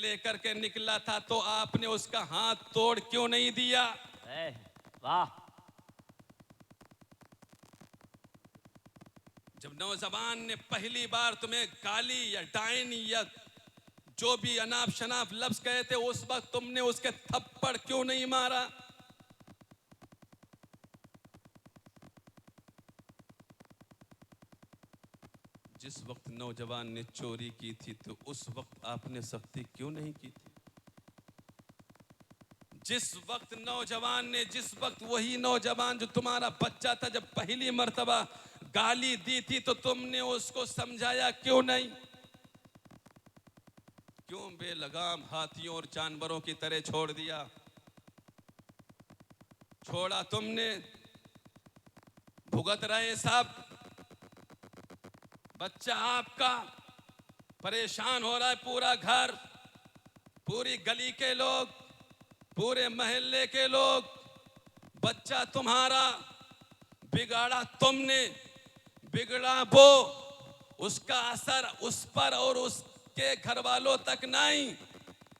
लेकर के निकला था तो आपने उसका हाथ तोड़ क्यों नहीं दिया? वाह। जब नौजवान ने पहली बार तुम्हें गाली या डायन या जो भी अनाप शनाप लफ्ज कहे थे, उस वक्त तुमने उसके थप्पड़ क्यों नहीं मारा? जिस वक्त नौजवान ने चोरी की थी तो उस वक्त आपने सख्ती क्यों नहीं की थी? जिस वक्त वही नौजवान जो तुम्हारा बच्चा था, जब पहली मर्तबा गाली दी थी तो तुमने उसको समझाया क्यों नहीं? क्यों बेलगाम हाथियों और जानवरों की तरह छोड़ दिया? छोड़ा तुमने, भुगत रहे सब। बच्चा आपका परेशान हो रहा है, पूरा घर, पूरी गली के लोग, पूरे मोहल्ले के लोग। बच्चा तुम्हारा बिगाड़ा तुमने, बिगड़ा वो, उसका असर उस पर और उसके घर वालों तक नहीं,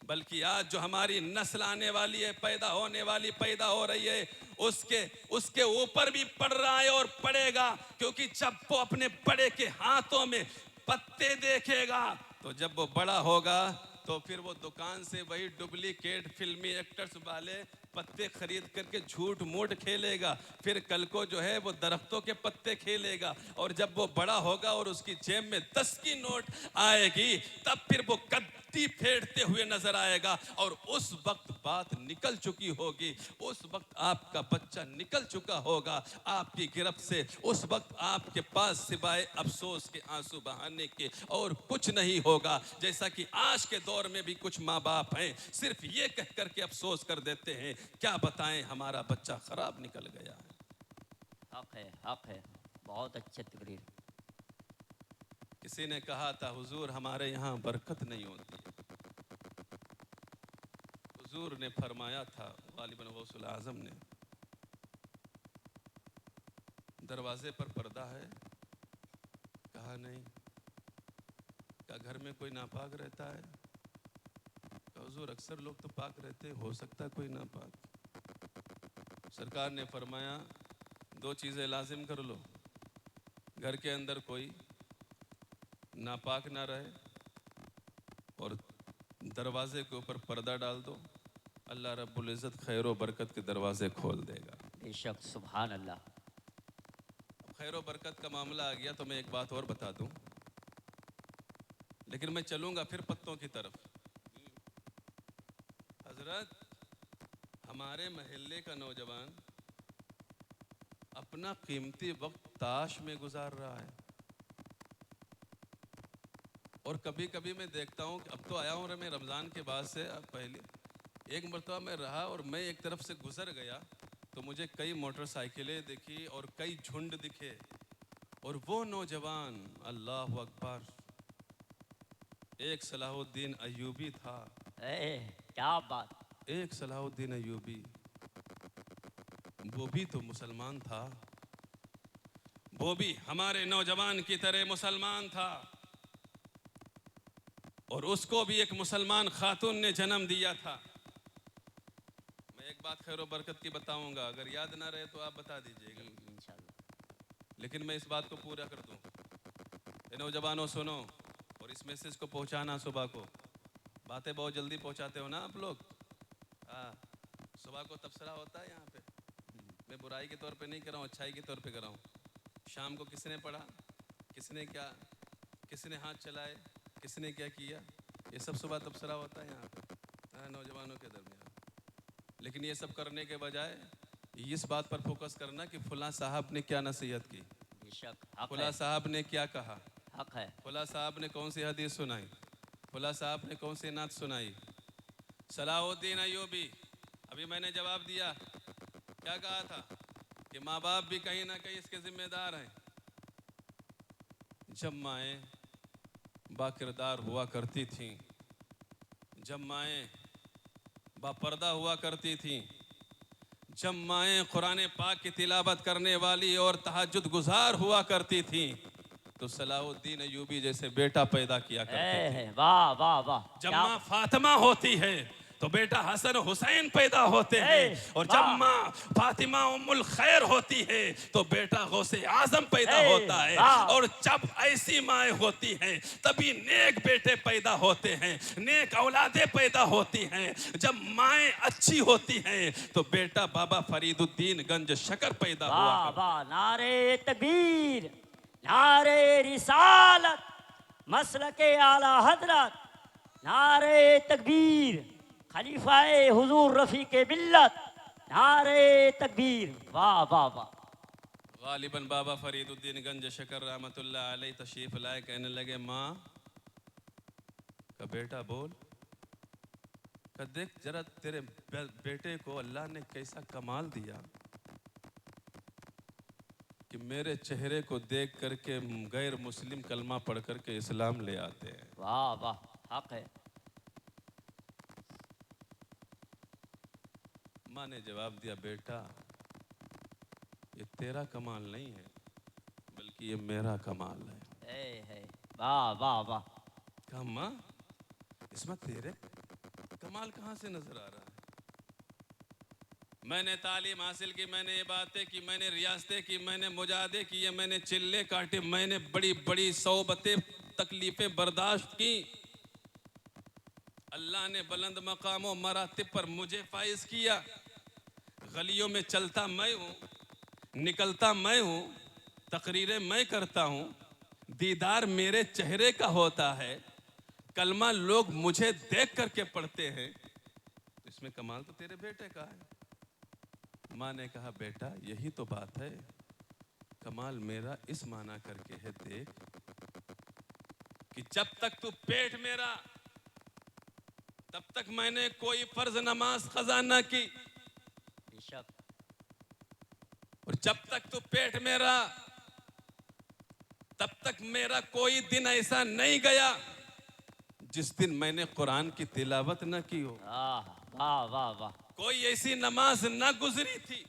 बल्कि आज जो हमारी नस्ल आने वाली है, पैदा होने वाली, पैदा हो रही है, उसके ऊपर भी पड़ रहा है और पड़ेगा। क्योंकि जब वो अपने बड़े के हाथों में पत्ते देखेगा तो जब वो बड़ा होगा तो फिर वो दुकान से वही डुप्लीकेट फिल्मी एक्टर्स वाले पत्ते खरीद करके झूठ मूठ खेलेगा। फिर कल को जो है वो दरख्तों के पत्ते खेलेगा। और जब वो बड़ा होगा और उसकी जेब में 10 की नोट आएगी, तब फिर वो गद्दी फेंटते हुए नजर आएगा। और उस वक्त बात निकल चुकी होगी, उस वक्त आपका बच्चा निकल चुका होगा आपकी गिरफ्त से। उस वक्त आपके पास सिवाय अफसोस के आंसू बहाने के और कुछ नहीं होगा। जैसा कि आज के दौर में भी कुछ माँ बाप हैं, सिर्फ ये कह करके अफसोस कर देते हैं, क्या बताएं हमारा बच्चा खराब निकल गया है। हक है, बहुत अच्छे तकरीर। किसी ने कहा था हुजूर हमारे यहाँ बरकत नहीं होती। हुजूर ने फरमाया था, गालिबन गौसुल आजम ने, दरवाजे पर पर्दा है? कहा नहीं। क्या घर में कोई नापाक रहता है? कहा हुजूर अक्सर लोग तो पाक रहते, हो सकता है कोई नापाक। सरकार ने फरमाया दो चीज़ें लाजिम कर लो, घर के अंदर कोई नापाक ना रहे और दरवाजे के ऊपर पर्दा डाल दो, अल्लाह रब्बुल इज़्ज़त खैर व बरकत के दरवाजे खोल देगा। बेशक, सुभान अल्लाह। अब खैर व बरकत का मामला आ गया तो मैं एक बात और बता दूं, लेकिन मैं चलूंगा फिर पत्तों की तरफ। हजरत, हमारे महल्ले का नौजवान अपना कीमती वक्त ताश में गुजार रहा है। और कभी कभी मैं देखता हूँ कि अब तो आया हूँ मैं रमज़ान के बाद से, अब पहले एक मरतबा मैं रहा और मैं एक तरफ से गुजर गया तो मुझे कई मोटरसाइकिलें दिखी और कई झुंड दिखे। और वो नौजवान, अल्लाह अकबर, एक सलाहुद्दीन अय्यूबी था। क्या बात। एक सलाहुद्दीन अय्यूबी, वो भी तो मुसलमान था, वो भी हमारे नौजवान की तरह मुसलमान था। और उसको भी एक मुसलमान खातून ने जन्म दिया था। मैं एक बात खैर बरकत की बताऊंगा, अगर याद ना रहे तो आप बता दीजिएगा इंशाल्लाह, लेकिन मैं इस बात को पूरा कर दूं। नौजवानों सुनो और इस मैसेज को पहुंचाना सुबह को। बातें बहुत जल्दी पहुंचाते हो ना आप लोग। हाँ, सुबह को तबसरा होता है यहाँ पे, मैं बुराई के तौर पे नहीं कर रहा हूँ, अच्छाई के तौर पे कर रहा हूँ। शाम को किसने पढ़ा, किसने क्या, किसने हाथ चलाए, किसने क्या किया, ये सब सुबह तबसरा होता है यहाँ पे नौजवानों के दरमियान। लेकिन ये सब करने के बजाय इस बात पर फोकस करना कि फुला साहब ने क्या नसीहत की, फुला साहब ने क्या कहा, हक है, फुला साहब ने कौन सी हदीस सुनाई, फुला साहब ने कौन सी नात सुनाई। सलाहुद्दीन अय्यूबी, अभी मैंने जवाब दिया, क्या कहा था कि माँ बाप भी कहीं ना कहीं इसके जिम्मेदार हैं। जब माएँ बाकिरदार हुआ करती थीं, जब माएँ बापर्दा हुआ करती थीं, जब माएँ कुरान पाक की तिलावत करने वाली और तहज्जुद गुजार हुआ करती थीं, तो सलाहुद्दीन अयूबी जैसे बेटा पैदा किया करते थे। वाह वाह वाह, जब क्या माँ फातिमा होती है तो बेटा हसन हुसैन पैदा होते हैं, और जब वाह। माँ फातिमा उम्मुल खैर होती है तो बेटा गौसे आजम पैदा होता है। वाह। और जब ऐसी माएँ होती हैं तभी नेक बेटे पैदा होते हैं, नेक औलादे पैदा होती हैं। जब माएँ अच्छी होती हैं तो बेटा बाबा फरीदुद्दीन गंज शकर पैदा हुआ वाह करता। वाह, नारे तकबीर, नारे रिसालत, मसलके आला हजरत, नारे तकबीर, खलीफाए हुजूर रफीक मिल्लत, नारे तकबीर। वाह वाह वाह। गालिबन बाबा फरीदुद्दीन गंज शकर रहमतुल्लाह अलैह तशरीफ लाए, कहने लगे माँ का बेटा बोल, का देख जरा तेरे बेटे को अल्लाह ने कैसा कमाल दिया कि मेरे चेहरे को देख करके गैर मुस्लिम कलमा पढ़ करके इस्लाम ले आते हैं। वाह वाह, हक है। माँ ने जवाब दिया, बेटा ये तेरा कमाल नहीं है बल्कि ये मेरा कमाल है। वाह वाह वाह। कहा माँ इसमें तेरे कमाल कहाँ से नजर आ रहा है? मैंने तालीम हासिल की, मैंने ये बातें की, मैंने रियासतें की, मैंने मुजाहदे किए, मैंने चिल्ले काटे, मैंने बड़ी बड़ी सौबतें तकलीफें बर्दाश्त की। अल्लाह ने बुलंद मकामों मरातिब पर मुझे फाइज किया। गलियों में चलता मैं हूँ, निकलता मैं हूँ, तकरीरें मैं करता हूँ, दीदार मेरे चेहरे का होता है, कलमा लोग मुझे देख करके पढ़ते हैं। इसमें कमाल तो तेरे बेटे का है। माँ ने कहा बेटा यही तो बात है, कमाल मेरा इस माना करके है, देख कि जब तक तू पेट मेरा तब तक मैंने कोई फर्ज नमाज कज़ा न की, और जब तक तू पेट मेरा तब तक मेरा कोई दिन ऐसा नहीं गया जिस दिन मैंने कुरान की तिलावत न की हो। वाह वाह वाह। कोई ऐसी नमाज न गुजरी थी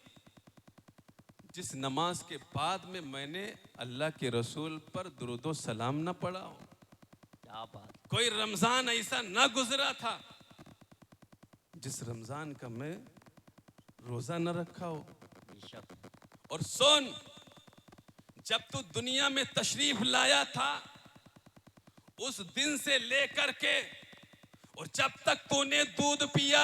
जिस नमाज के बाद में मैंने अल्लाह के रसूल पर दुरूदो सलाम न पढ़ा हो। क्या बात। कोई रमजान ऐसा न गुजरा था जिस रमजान का मैं रोजा न रखा हो। और सुन, जब तू दुनिया में तशरीफ लाया था उस दिन से लेकर के और जब तक तूने दूध पिया,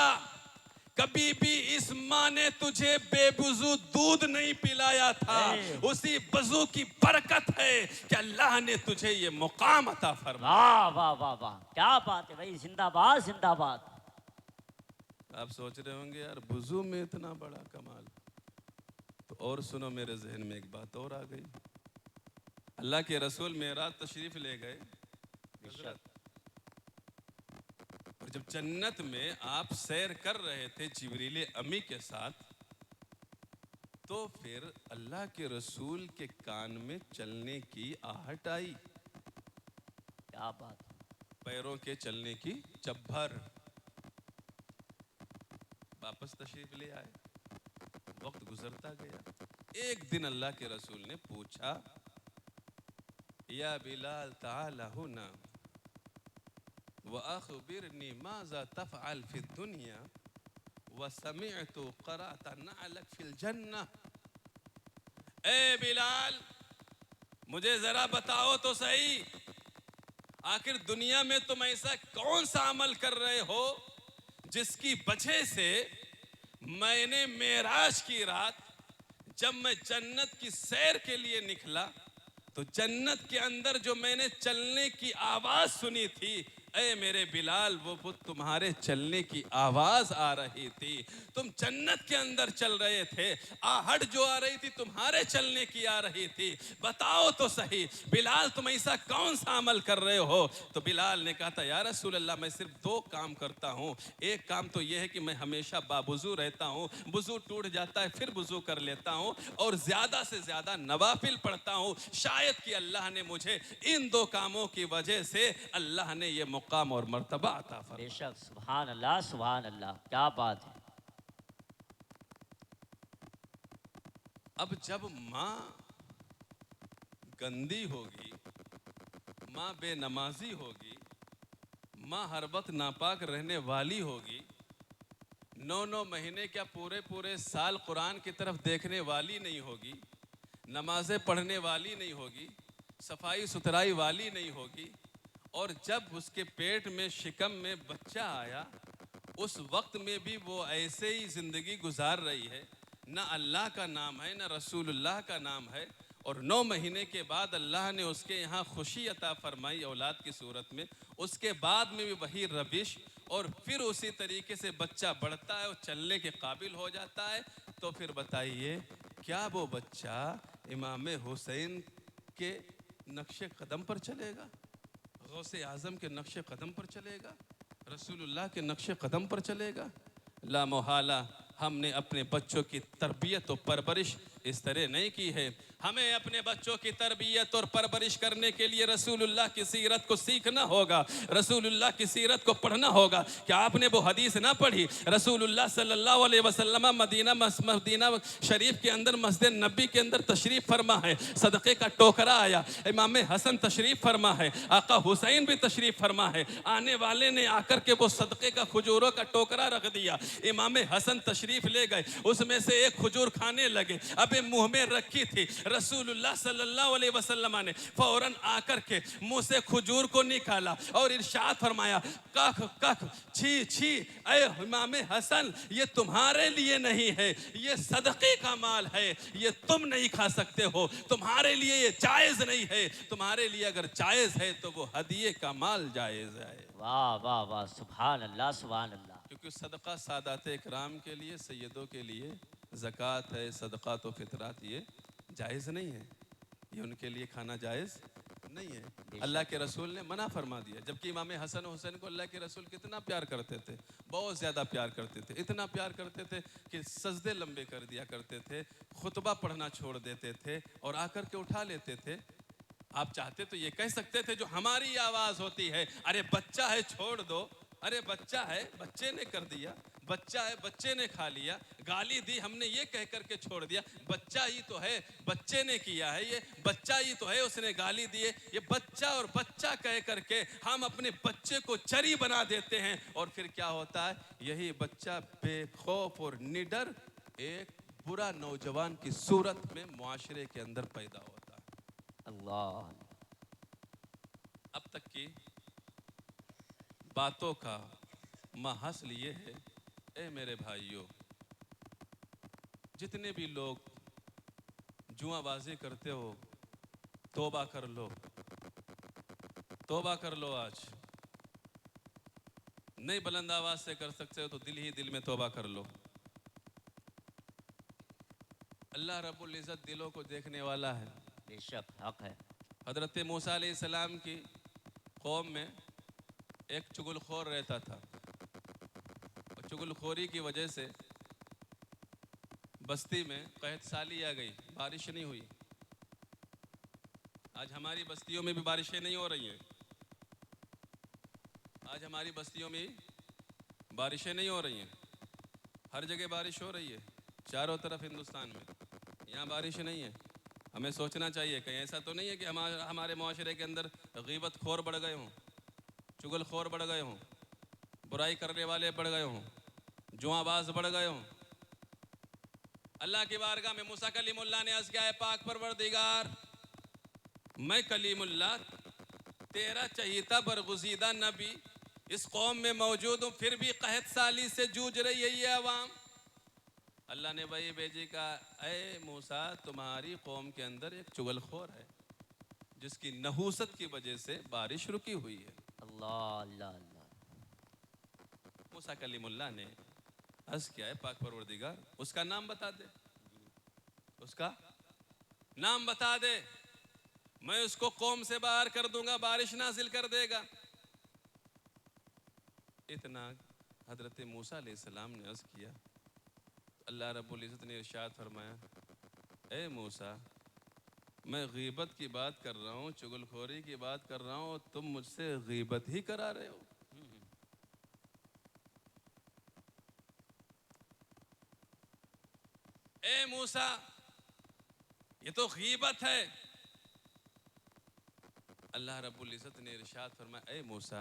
कभी भी इस माँ ने तुझे बेवुजू दूध नहीं पिलाया था। उसी वजू की बरकत है कि अल्लाह ने तुझे ये मुकाम अता फरमाया। वाह वाह वाह वाह, क्या बात है भाई, जिंदाबाद जिंदाबाद। आप सोच रहे होंगे यार वजू में इतना बड़ा कमाल, तो और सुनो, मेरे जहन में एक बात और आ गई। अल्लाह के रसूल मेराज तशरीफ ले गए, और जब जन्नत में आप सैर कर रहे थे जिब्रील अमी के साथ, तो फिर अल्लाह के रसूल के कान में चलने की आहट आई। क्या बात। पैरों के चलने की चब्भर। वापस तशरीफ ले आए, वक्त गुजरता गया। एक दिन अल्लाह के रसूल ने पूछा, या बिलाल ताला हुना व अखबिरनी माज़ा तफ़अल फ़ि दुनिया व समिअतु क़रअत नअलक फ़िल जन्नह। ए बिलाल, मुझे जरा बताओ तो सही, आखिर दुनिया में तुम ऐसा कौन सा अमल कर रहे हो जिसकी वजह से मैंने मेराज की रात जब मैं जन्नत की सैर के लिए निकला तो जन्नत के अंदर जो मैंने चलने की आवाज सुनी थी, ऐ मेरे बिलाल वो तुम्हारे चलने की आवाज आ रही थी। तुम जन्नत के अंदर चल रहे थे, आहट जो आ रही थी तुम्हारे चलने की आ रही थी। बताओ तो सही बिलाल, तुम ऐसा कौन सा अमल कर रहे हो? तो बिलाल ने कहा था, या रसूल अल्लाह, मैं सिर्फ दो काम करता हूँ। एक काम तो यह है कि मैं हमेशा बावुज़ू रहता हूँ, वुज़ू टूट जाता है फिर वुज़ू कर लेता हूँ, और ज़्यादा से ज़्यादा नवाफिल पढ़ता हूँ। शायद कि अल्लाह ने मुझे इन दो कामों की वजह से अल्लाह ने ये मुकाम और मर्तबा अता फरमाया। बेशक, सुभान अल्लाह सुभान अल्लाह, क्या बात है। अब जब माँ गंदी होगी माँ बेनमाजी होगी, माँ हर वक्त नापाक रहने वाली होगी, 9 महीने क्या पूरे पूरे साल कुरान की तरफ देखने वाली नहीं होगी, नमाजें पढ़ने वाली नहीं होगी, सफाई सुथराई वाली नहीं होगी, और जब उसके पेट में शिकम में बच्चा आया उस वक्त में भी वो ऐसे ही ज़िंदगी गुजार रही है, ना अल्लाह का नाम है ना रसूलुल्लाह का नाम है, और 9 महीने के बाद अल्लाह ने उसके यहाँ खुशी अता फरमाई औलाद की सूरत में, उसके बाद में भी वही रबिश, और फिर उसी तरीके से बच्चा बढ़ता है और चलने के काबिल हो जाता है। तो फिर बताइए क्या वो बच्चा इमाम हुसैन के नक्शे कदम पर चलेगा, गौसे आज़म के नक्शे कदम पर चलेगा, रसूलुल्लाह के नक्शे कदम पर चलेगा? ला मोहाला हमने अपने बच्चों की तरबियत और परवरिश इस तरह नहीं की है। हमें अपने बच्चों की तरबियत और परवरिश करने के लिए रसूलुल्लाह की सीरत को सीखना होगा, रसूलुल्लाह की सीरत को पढ़ना होगा। क्या आपने वो हदीस ना पढ़ी? रसूलुल्लाह सल्लल्लाहु अलैहि वसल्लम मदीना शरीफ के अंदर मस्जिद नबी के अंदर तशरीफ फरमा है, सदक़े का टोकरा आया, इमाम हसन तशरीफ फरमा है, आका हुसैन भी तशरीफ फरमा है, आने वाले ने आकर के वो सदक़े का खजूरों का टोकरा रख दिया, इमाम हसन तशरीफ ले गए, उसमें से एक खजूर खाने लगे, अबे मुंह में रखी थी, रसूलुल्लाह सल्लल्लाहु अलैहि वसल्लम ने फौरन आकर के मुंह से खजूर को निकाला और इरशाद फरमाया, कख कख छी छी, ऐ इमाम हसन ये तुम्हारे लिए नहीं है, ये सदक़े का माल है, ये तुम नहीं खा सकते हो, तुम्हारे लिए ये जायज़ नहीं है, तुम्हारे लिए अगर जायज़ है तो वो हदिये का माल जायज़ है। वाह वाह वाह, सुभान अल्लाह सुभान अल्लाह। क्योंकि सदका सादात इकराम के लिए, सैयदों के लिए ज़कात है, सदक़ात व फितरात ये जायज़ नहीं है, ये उनके लिए खाना जायज़ नहीं है। अल्लाह के रसूल ने मना फरमा दिया, जबकि इमाम हसन हुसैन को अल्लाह के रसूल कितना प्यार करते थे, बहुत ज़्यादा प्यार करते थे, इतना प्यार करते थे कि सजदे लंबे कर दिया करते थे, खुतबा पढ़ना छोड़ देते थे और आकर के उठा लेते थे। आप चाहते तो ये कह सकते थे जो हमारी आवाज़ होती है, अरे बच्चा है छोड़ दो, अरे बच्चा है बच्चे ने कर दिया, बच्चा है बच्चे ने खा लिया, गाली दी हमने ये कह करके छोड़ दिया, बच्चा ही तो है, बच्चे ने किया है, ये बच्चा ही तो है, उसने गाली दिए, ये बच्चा और बच्चा कह करके हम अपने बच्चे को चरी बना देते हैं, और फिर क्या होता है, यही बच्चा बेखौफ और निडर एक बुरा नौजवान की सूरत में मुआशरे के अंदर पैदा होता है। अल्लाह। अब तक की बातों का महसल ये है, ए मेरे भाइयों, जितने भी लोग जुआबाजी करते हो, तौबा कर लो, तौबा कर लो। आज नहीं बुलंद आवाज से कर सकते हो तो दिल ही दिल में तौबा कर लो। अल्लाह रब्बुल इज़्ज़त दिलों को देखने वाला है। बेशक हक है। हज़रत मूसा अलैहिस्सलाम की कौम में एक चुगलखोर रहता था, और चुगलखोरी की वजह से बस्ती में कहत साली आ गई, बारिश नहीं हुई। आज हमारी बस्तियों में भी बारिशें नहीं हो रही हैं, आज हमारी बस्तियों में बारिशें नहीं हो रही हैं, हर जगह बारिश हो रही है, चारों तरफ हिंदुस्तान में, यहाँ बारिश नहीं है। हमें सोचना चाहिए कहीं ऐसा तो नहीं है कि हमारे मुआशरे के अंदर गीबत खोर बढ़ गए हों, चुगल खोर बढ़ गए हों, बुराई करने वाले बढ़ गए हों, जुआबाज बढ़ गए हों। अल्लाह की बारगाह में मूसा कलीमुल्लाह ने अर्ज़ किया है, पाक परवरदिगार, मैं कलीमुल्लाह तेरा चहीता बरगुज़ीदा नबी इस कौम में मौजूद हूँ, फिर भी कहत साली से जूझ रही है ये अवाम। अल्लाह ने वही भेजी का, ऐ मूसा तुम्हारी कौम के अंदर एक चुगलखोर है जिसकी नहूसत की वजह से बारिश रुकी हुई है। अल्लाह अल्लाह अल्लाह। मूसा कलीमुल्लाह ने अर्ज़ किया है, पाक परवरदिगार उसका नाम बता दे, उसका नाम बता दे, मैं उसको कौम से बाहर कर दूंगा, बारिश नाजिल कर देगा। इतना हजरत मूसा अलैहिस्सलाम ने अर्ज़ किया, अल्लाह रब्बुल इज़्ज़त ने इरशाद फरमाया, ए मूसा मैं गीबत की बात कर रहा हूँ, चुगलखोरी की बात कर रहा हूँ, तुम मुझसे गीबत ही करा रहे हो। ए मूसा ये तो गीबत है, अल्लाह रब्बुल इज़्ज़त ने इरशाद फरमाया, ए मूसा,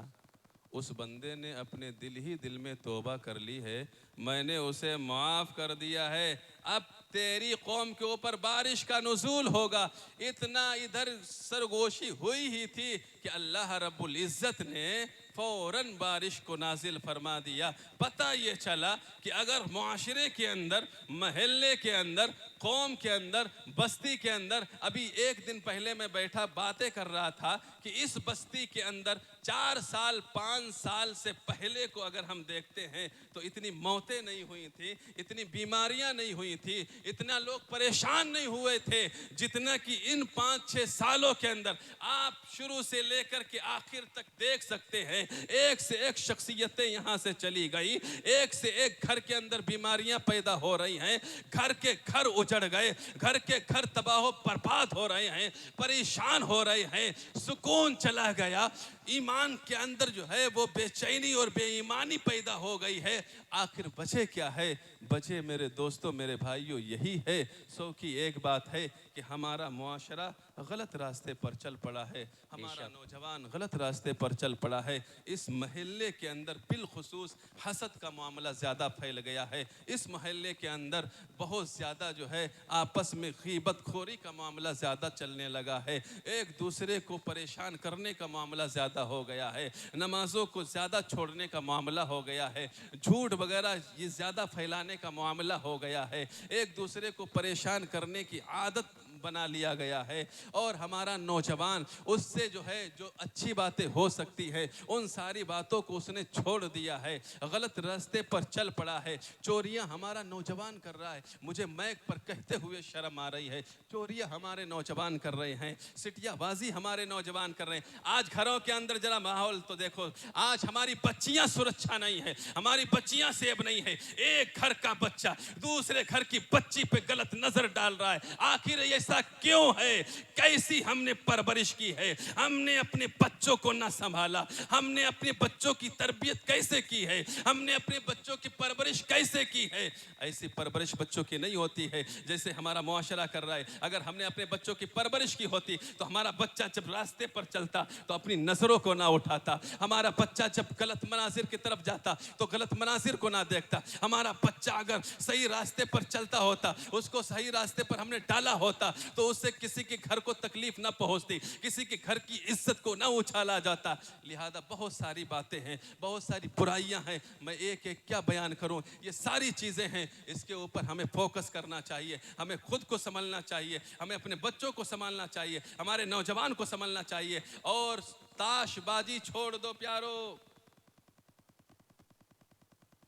उस बंदे ने अपने दिल ही दिल में तौबा कर ली है, मैंने उसे माफ़ कर दिया है, अब तेरी कौम के ऊपर बारिश का नुज़ूल होगा। इतना इधर सरगोशी हुई ही थी कि अल्लाह रब्बुल इज़्ज़त ने फ़ौरन बारिश को नाजिल फरमा दिया। पता ये चला कि अगर मुआशरे के अंदर, महल्ले के अंदर, कौम के अंदर, बस्ती के अंदर, अभी एक दिन पहले मैं बैठा बातें कर रहा था कि इस बस्ती के अंदर 4 साल 5 साल से पहले को अगर हम देखते हैं तो इतनी मौतें नहीं हुई थी, इतनी बीमारियां नहीं हुई थी, इतना लोग परेशान नहीं हुए थे जितना कि इन 5-6 सालों के अंदर आप शुरू से लेकर के आखिर तक देख सकते हैं। एक से एक शख्सियतें यहाँ से चली गई, एक से एक घर के अंदर बीमारियां पैदा हो रही हैं, घर के घर उजड़ गए, घर के घर तबाह बर्बाद हो रहे हैं, परेशान हो रहे हैं, सुकून चला गया, ईमान के अंदर जो है वो बेचैनी और बेईमानी पैदा हो गई है। आखिर बचे क्या है? बचे मेरे दोस्तों, मेरे भाइयों, यही है सो कि एक बात है कि हमारा मुआशरा गलत रास्ते पर चल पड़ा है, हमारा नौजवान गलत रास्ते पर चल पड़ा है। इस महल्ले के अंदर बिलखुसूस हसद का मामला ज़्यादा फैल गया है। इस महल्ले के अंदर बहुत ज़्यादा जो है आपस में गीबत खोरी का मामला ज़्यादा चलने लगा है, एक दूसरे को परेशान करने का मामला ज़्यादा हो गया है, नमाज़ों को ज़्यादा छोड़ने का मामला हो गया है, झूठ वगैरह ये ज़्यादा फैलाने का मामला हो गया है, एक दूसरे को परेशान करने की आदत बना लिया गया है। और हमारा नौजवान उससे जो है जो अच्छी बातें हो सकती है उन सारी बातों को उसने छोड़ दिया है, गलत रास्ते पर चल पड़ा है। चोरियां हमारा नौजवान कर रहा है, मुझे मैक पर कहते हुए शर्म आ रही है, चोरियां हमारे नौजवान कर रहे हैं, सिटियाबाजी हमारे नौजवान कर रहे हैं। आज घरों के अंदर जरा माहौल तो देखो, आज हमारी बच्चियां सुरक्षा नहीं है, हमारी बच्चियां सेफ नहीं है, एक घर का बच्चा दूसरे घर की बच्ची पे गलत नजर डाल रहा है। आखिर ऐसा क्यों है? कैसी हमने परवरिश की है? हमने अपने बच्चों को ना संभाला, हमने अपने बच्चों की तरबियत कैसे की है, हमने अपने बच्चों की परवरिश कैसे की है? ऐसी परवरिश बच्चों की नहीं होती है जैसे हमारा मुआशरा कर रहा है। अगर हमने अपने बच्चों की परवरिश की होती तो हमारा बच्चा जब रास्ते पर चलता तो अपनी नजरों को ना उठाता, हमारा बच्चा जब गलत मनाजिर की तरफ जाता तो गलत मनाजिर को ना देखता, हमारा बच्चा अगर सही रास्ते पर चलता होता, उसको सही रास्ते पर हमने डाला होता तो उससे किसी के घर को तकलीफ ना पहुंचती, किसी के घर की इज्जत को ना उछाला जाता। लिहाजा बहुत सारी बातें हैं, बहुत सारी बुराइयां हैं, मैं एक एक क्या बयान करूं, ये सारी चीजें हैं, इसके ऊपर हमें फोकस करना चाहिए, हमें खुद को संभालना चाहिए, हमें अपने बच्चों को संभालना चाहिए, हमारे नौजवान को संभालना चाहिए। और ताशबाजी छोड़ दो प्यारो।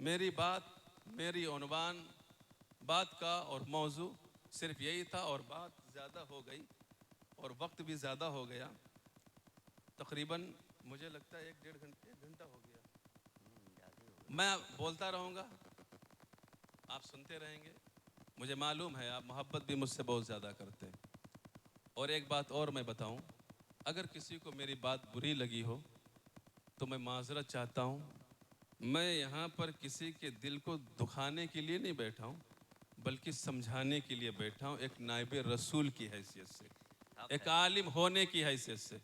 मेरी बात, मेरी उन्वान बात का और मौजू सिर्फ यही था, और बात ज़्यादा हो गई और वक्त भी ज़्यादा हो गया, तकरीबन मुझे लगता है 1 घंटा हो गया। मैं बोलता रहूँगा, आप सुनते रहेंगे, मुझे मालूम है आप मोहब्बत भी मुझसे बहुत ज़्यादा करते हैं। और एक बात और मैं बताऊं, अगर किसी को मेरी बात बुरी लगी हो तो मैं माजरत चाहता हूं। मैं यहाँ पर किसी के दिल को दुखाने के लिए नहीं बैठा हूँ, बल्कि समझाने के लिए बैठा हूँ, एक नायब रसूल की हैसियत से, एक आलिम होने की हैसियत से,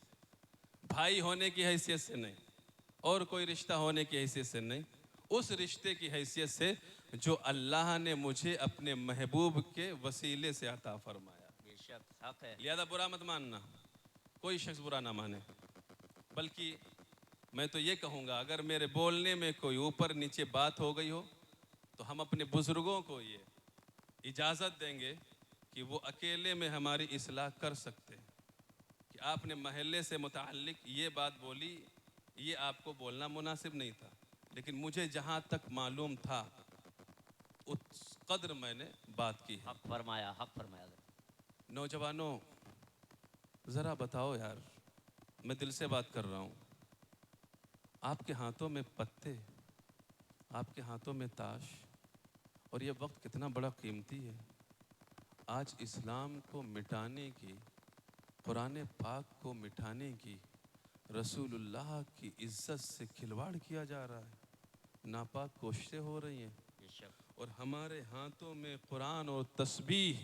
भाई होने की हैसियत से नहीं, और कोई रिश्ता होने की हैसियत से नहीं, उस रिश्ते की हैसियत से जो अल्लाह ने मुझे अपने महबूब के वसीले से अता फरमाया। बेशक हक है। लिहाजा बुरा मत मानना, कोई शख्स बुरा ना माने, बल्कि मैं तो ये कहूँगा अगर मेरे बोलने में कोई ऊपर नीचे बात हो गई हो तो हम अपने बुज़ुर्गों को ये इजाज़त देंगे कि वो अकेले में हमारी इस्लाह कर सकते हैं कि आपने महल्ले से मुताल्लिक ये बात बोली, ये आपको बोलना मुनासिब नहीं था, लेकिन मुझे जहाँ तक मालूम था उस कदर मैंने बात की है। हक फरमाया, हक फरमाया। नौजवानों ज़रा बताओ यार, मैं दिल से बात कर रहा हूँ, आपके हाथों में पत्ते, आपके हाथों में ताश, और ये वक्त कितना बड़ा कीमती है। आज इस्लाम को मिटाने की, कुरान पाक को मिटाने की, रसूलुल्लाह की इज्जत से खिलवाड़ किया जा रहा है, नापाक कोशिशें हो रही हैं, और हमारे हाथों में कुरान और तस्बीह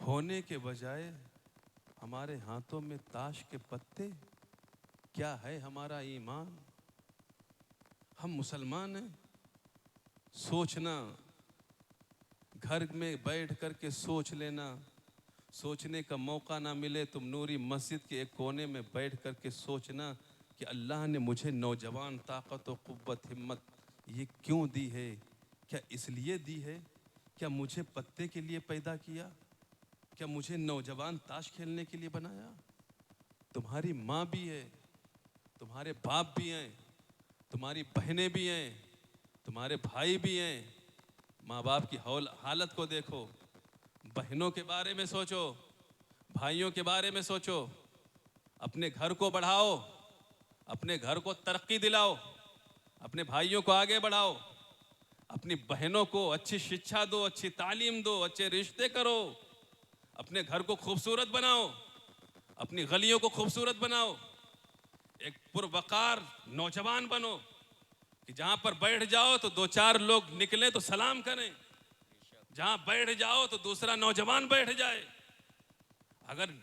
होने के बजाय हमारे हाथों में ताश के पत्ते, क्या है हमारा ईमान? हम मुसलमान हैं। सोचना, घर में बैठ कर के सोच लेना, सोचने का मौका ना मिले तुम नूरी मस्जिद के एक कोने में बैठ कर के सोचना कि अल्लाह ने मुझे नौजवान ताकत और क़ुव्वत हिम्मत ये क्यों दी है? क्या इसलिए दी है? क्या मुझे पत्ते के लिए पैदा किया? क्या मुझे नौजवान ताश खेलने के लिए बनाया? तुम्हारी माँ भी है, तुम्हारे बाप भी हैं, तुम्हारी बहनें भी हैं, तुम्हारे भाई भी हैं। माँ बाप की हालत को देखो, बहनों के बारे में सोचो, भाइयों के बारे में सोचो। अपने घर को बढ़ाओ, अपने घर को तरक्की दिलाओ, अपने भाइयों को आगे बढ़ाओ, अपनी बहनों को अच्छी शिक्षा दो, अच्छी तालीम दो, अच्छे रिश्ते करो, अपने घर को खूबसूरत बनाओ, अपनी गलियों को खूबसूरत बनाओ। एक पुरवकार नौजवान बनो कि जहां पर बैठ जाओ तो दो चार लोग निकले तो सलाम करें, जहां बैठ जाओ तो दूसरा नौजवान बैठ जाए। अगर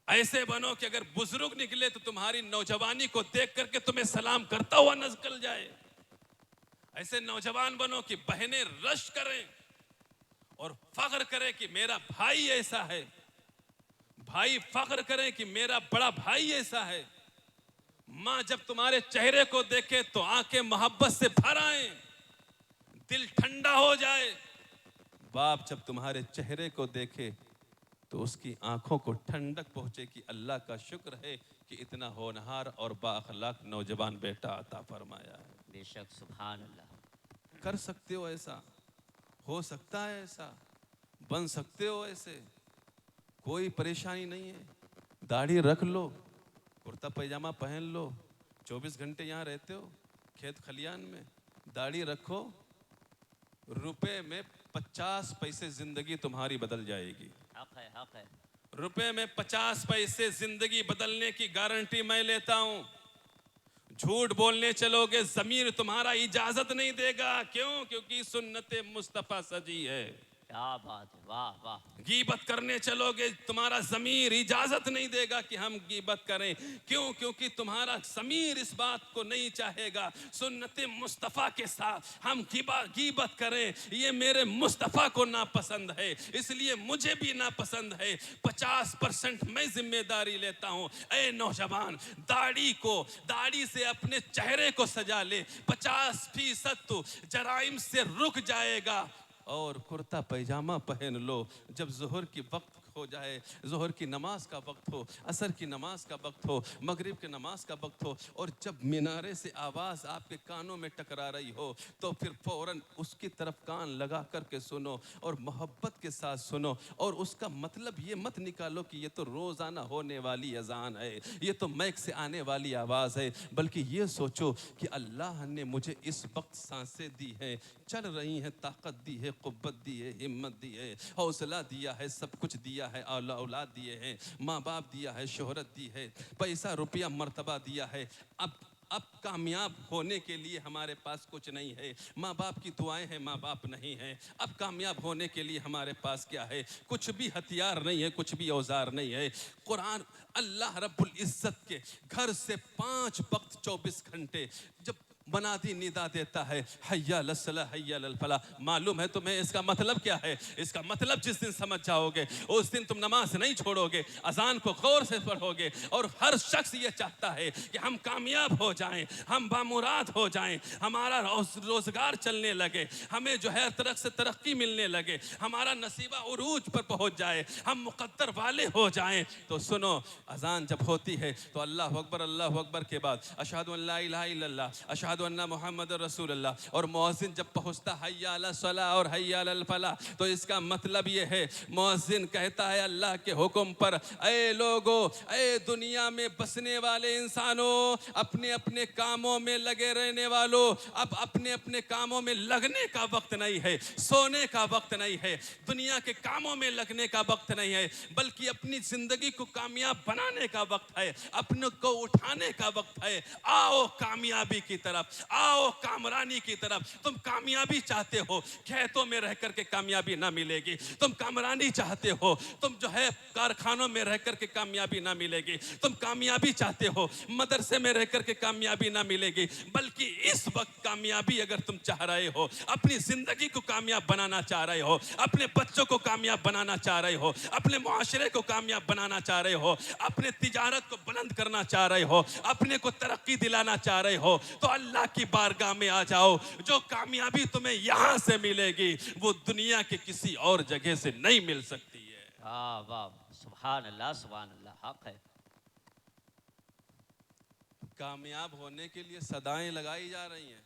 ऐसे बनो कि अगर बुजुर्ग निकले तो तुम्हारी नौजवानी को देख करके तुम्हें सलाम करता हुआ निकल जाए। ऐसे नौजवान बनो कि बहनें रश करें और फख्र करें कि मेरा भाई ऐसा है, भाई फख्र करें कि मेरा बड़ा भाई ऐसा है। माँ जब तुम्हारे चेहरे को देखे तो आंखें मोहब्बत से भर आए, दिल ठंडा हो जाए। बाप जब तुम्हारे चेहरे को देखे तो उसकी आंखों को ठंडक पहुंचे कि अल्लाह का शुक्र है कि इतना होनहार और बाअखलाक नौजवान बेटा अता फरमाया है। बेशक, सुभान अल्लाह। कर सकते हो ऐसा, हो सकता है ऐसा, बन सकते हो ऐसे, कोई परेशानी नहीं है। दाढ़ी रख लो, कुर्ता पैजामा पहन लो, 24 घंटे यहाँ रहते हो खेत खलियान में, दाढ़ी रखो, रुपए में 50 पैसे जिंदगी तुम्हारी बदल जाएगी। हक है, हक है। रुपए में 50 पैसे जिंदगी बदलने की गारंटी मैं लेता हूं। झूठ बोलने चलोगे ज़मीर तुम्हारा इजाजत नहीं देगा। क्यों? क्योंकि सुन्नत मुस्तफ़ा सजी है। क्या बात है, वाह वाह। गीबत करने चलोगे तुम्हारा ज़मीर इजाजत नहीं देगा कि हम गीबत करें। क्यों? क्योंकि तुम्हारा ज़मीर इस बात को नहीं चाहेगा। सुन्नत मुस्तफ़ा के साथ हम गीबत करें, ये मेरे मुस्तफ़ा को नापसंद है, इसलिए मुझे भी नापसंद है। 50% मैं जिम्मेदारी लेता हूँ। ऐ नौजवान, दाढ़ी से अपने चेहरे को सजा ले, 50% तो जराइम से रुक जाएगा। और कुर्ता पैजामा पहन लो, जब ज़ोहर की वक्त हो जाए, ज़ोहर की नमाज का वक्त हो, असर की नमाज का वक्त हो, मगरिब की नमाज का वक्त हो, और जब मीनारे से आवाज़ आपके कानों में टकरा रही हो तो फिर फ़ौरन उसकी तरफ कान लगा कर के सुनो और मोहब्बत के साथ सुनो। और उसका मतलब ये मत निकालो कि ये तो रोज़ाना होने वाली अज़ान है, ये तो मैक से आने वाली आवाज़ है, बल्कि ये सोचो कि अल्लाह ने मुझे इस वक्त सांसें दी हैं, चल रही हैं, ताकत दी है, क़ुव्वत दी है, हिम्मत दी है, हौसला दिया है, सब कुछ दिया है, औलाद दिए हैं, माँ बाप दिया है, शोहरत दी है, पैसा रुपया मर्तबा दिया है। अब कामयाब होने के लिए हमारे पास कुछ नहीं है, माँ बाप की दुआएं हैं, माँ बाप नहीं है। अब कामयाब होने के लिए हमारे पास क्या है? कुछ भी हथियार नहीं है, कुछ भी औजार नहीं है। कुरान अल्लाह रब्बुल इज़्ज़त के घर से 5 वक्त 24 घंटे जब मनादी निदा देता है, हय्या लस्सला हय्या लल फलाह। मालूम है तुम्हें इसका मतलब क्या है? इसका मतलब जिस दिन समझ जाओगे उस दिन तुम नमाज नहीं छोड़ोगे, अजान को गौर से पढ़ोगे। और हर शख्स ये चाहता है कि हम कामयाब हो जाएं, हम बामुराद हो जाएं, हमारा रोजगार चलने लगे, हमें जो है तरफ से तरक्की मिलने लगे, हमारा नसीबा उरूज पर पहुंच जाए, हम मुकद्दर वाले हो जाएं। तो सुनो, अजान जब होती है तो अल्लाह अकबर के बाद अशहदु अल्ला इलाहा इल्लल्लाह, अशहदु अन्ना मुहम्मद रसूलुल्लाह, और मुअज्जिन जब पहुंचता हय्या अला सलाह और हय्या अल फलाह, तो इसका मतलब ये है, मुअज्जिन कहता है अल्लाह के हुक्म पर, ऐ लोगो, ऐ दुनिया में बसने वाले इंसानों, अपने अपने कामों में लगे रहने वालों, अब अपने अपने कामों में लगने का वक्त नहीं है, सोने का वक्त नहीं है, दुनिया के कामों में लगने का वक्त नहीं है, बल्कि अपनी जिंदगी को कामयाब बनाने का वक्त है, अपने को उठाने का वक्त है। आओ कामयाबी की तरफ, आओ कामरानी की तरफ। तुम कामयाबी चाहते हो, खेतों में रह करके कामयाबी ना मिलेगी। तुम कामरानी चाहते हो, तुम जो है कारखानों में रह करके कामयाबी ना मिलेगी। तुम कामयाबी चाहते हो, मदरसे में रह करके कामयाबी ना मिलेगी। बल्कि इस वक्त कामयाबी अगर तुम चाह रहे हो, अपनी जिंदगी को कामयाब बनाना चाह रहे हो, अपने बच्चों को कामयाब बनाना चाह रहे हो, अपने मुआशरे को कामयाब बनाना चाह रहे हो, अपने तिजारत को बुलंद करना चाह रहे हो, अपने को तरक्की दिलाना चाह रहे हो, तो अल्लाह की बारगाह में आ जाओ। जो कामयाबी तुम्हें यहां से मिलेगी वो दुनिया के किसी और जगह से नहीं मिल सकती है। वाह वाह, सुभान अल्लाह, हक है। कामयाब होने के लिए सदाएं लगाई जा रही हैं,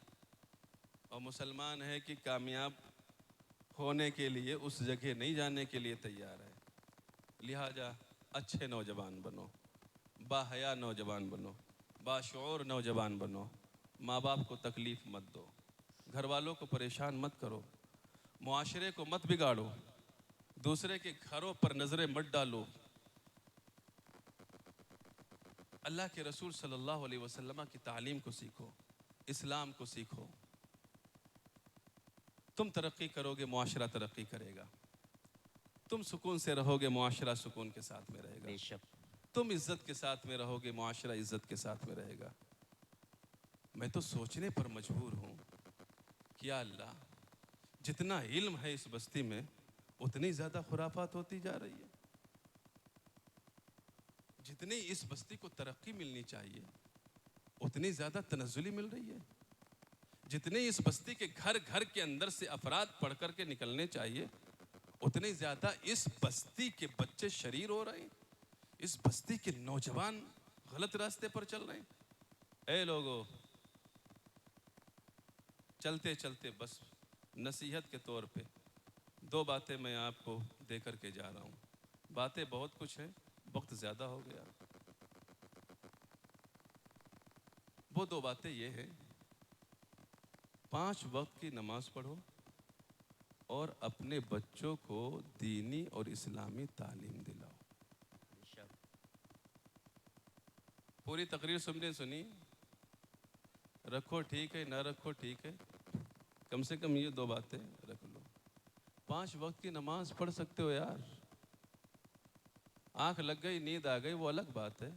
और मुसलमान है कि कामयाब होने के लिए उस जगह नहीं जाने के लिए तैयार है। लिहाजा अच्छे नौजवान बनो, बाहया नौजवान बनो, बाशऊर नौजवान बनो। माँ बाप को तकलीफ मत दो, घर वालों को परेशान मत करो, मुआशरे को मत बिगाड़ो, दूसरे के घरों पर नजरें मत डालो। अल्लाह के रसूल सल्लल्लाहु अलैहि वसल्लम की तालीम को सीखो, इस्लाम को सीखो। तुम तरक्की करोगे, मुआशरा तरक्की करेगा। तुम सुकून से रहोगे, मुआशरा सुकून के साथ में रहेगा। बेशक। तुम इज्जत के साथ में रहोगे, मुआशरा इज्जत के साथ में रहेगा। मैं तो सोचने पर मजबूर हूँ कि या अल्लाह, जितना इल्म है इस बस्ती में उतनी ज्यादा खुराफात होती जा रही है। जितनी इस बस्ती को तरक्की मिलनी चाहिए उतनी ज्यादा तनज़्ज़ुली मिल रही है। जितने इस बस्ती के घर घर के अंदर से अफराद पढ़ करके निकलने चाहिए उतने ज्यादा इस बस्ती के बच्चे शरीर हो रहे हैं। इस बस्ती के नौजवान गलत रास्ते पर चल रहे हैं। ए लोगों, चलते चलते बस नसीहत के तौर पे दो बातें मैं आपको दे करके जा रहा हूँ। बातें बहुत कुछ है, वक्त ज़्यादा हो गया। वो दो बातें ये हैं, 5 वक्त की नमाज पढ़ो और अपने बच्चों को दीनी और इस्लामी तालीम दिलाओ। पूरी तकरीर सुनने सुनी, रखो ठीक है, ना रखो ठीक है, कम से कम ये 2 बातें रख लो। 5 वक्त की नमाज पढ़ सकते हो यार। आंख लग गई, नींद आ गई, वो अलग बात है।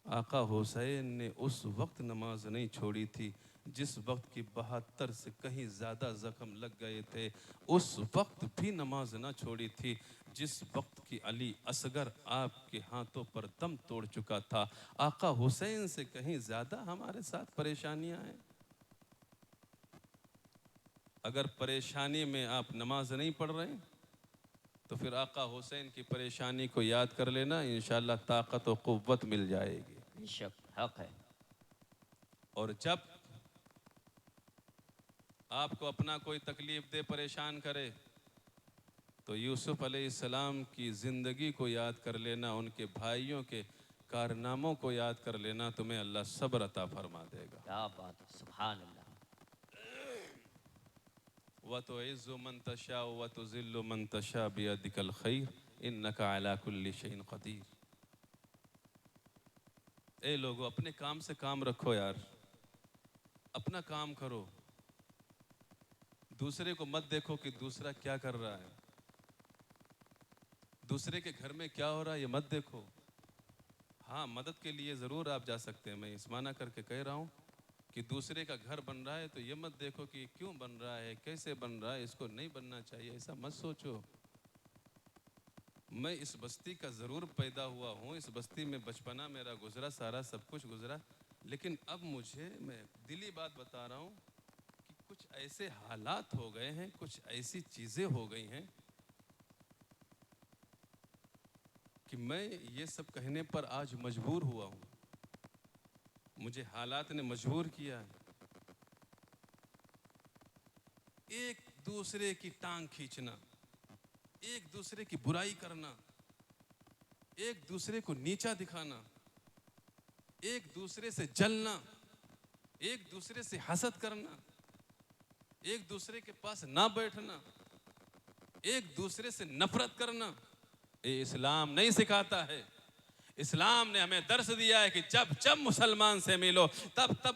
आका हुसैन ने उस वक्त नमाज नहीं छोड़ी थी जिस वक्त की 72 से कहीं ज़्यादा ज़ख्म लग गए थे। उस वक्त भी नमाज ना छोड़ी थी जिस वक्त की अली असगर आपके हाथों पर दम तोड़ चुका था। आका हुसैन से कहीं ज़्यादा हमारे साथ परेशानियां हैं। अगर परेशानी में आप नमाज नहीं पढ़ रहे तो फिर आका हुसैन की परेशानी को याद कर लेना, इंशाअल्लाह ताकत और कुव्वत मिल जाएगी। बेशक, हक है। और जब आपको अपना कोई तकलीफ दे, परेशान करे, तो यूसुफ अलैहिस्सलाम की ज़िंदगी को याद कर लेना, उनके भाइयों के कारनामों को याद कर लेना, तुम्हें अल्लाह सब्र अता फरमा देगा। क्या बात है, सुभान अल्लाह। व तुइज़्ज़ु मन तशा व तुज़िल्लु मन तशा बियदिकल खैर इन्नका अला कुल्लि शैइन क़दीर। ए लोगों, अपने काम से काम रखो यार, अपना काम करो। दूसरे को मत देखो कि दूसरा क्या कर रहा है, दूसरे के घर में क्या हो रहा है ये मत देखो। हाँ, मदद के लिए ज़रूर आप जा सकते हैं, मैं इस माना करके कह रहा हूँ कि दूसरे का घर बन रहा है तो ये मत देखो कि क्यों बन रहा है, कैसे बन रहा है, इसको नहीं बनना चाहिए, ऐसा मत सोचो। मैं इस बस्ती का ज़रूर पैदा हुआ हूँ, इस बस्ती में बचपना मेरा गुजरा, सारा सब कुछ गुजरा, लेकिन अब मुझे, मैं दिली बात बता रहा हूँ कि कुछ ऐसे हालात हो गए हैं, कुछ ऐसी चीज़ें हो गई हैं कि मैं ये सब कहने पर आज मजबूर हुआ हूँ। मुझे हालात ने मजबूर किया है। एक दूसरे की टांग खींचना, एक दूसरे की बुराई करना, एक दूसरे को नीचा दिखाना, एक दूसरे से जलना, एक दूसरे से हसद करना, एक दूसरे के पास ना बैठना, एक दूसरे से नफरत करना, ये इस्लाम नहीं सिखाता है। इस्लाम ने हमें दर्श दिया है कि जब जब मुसलमान से मिलो तब तब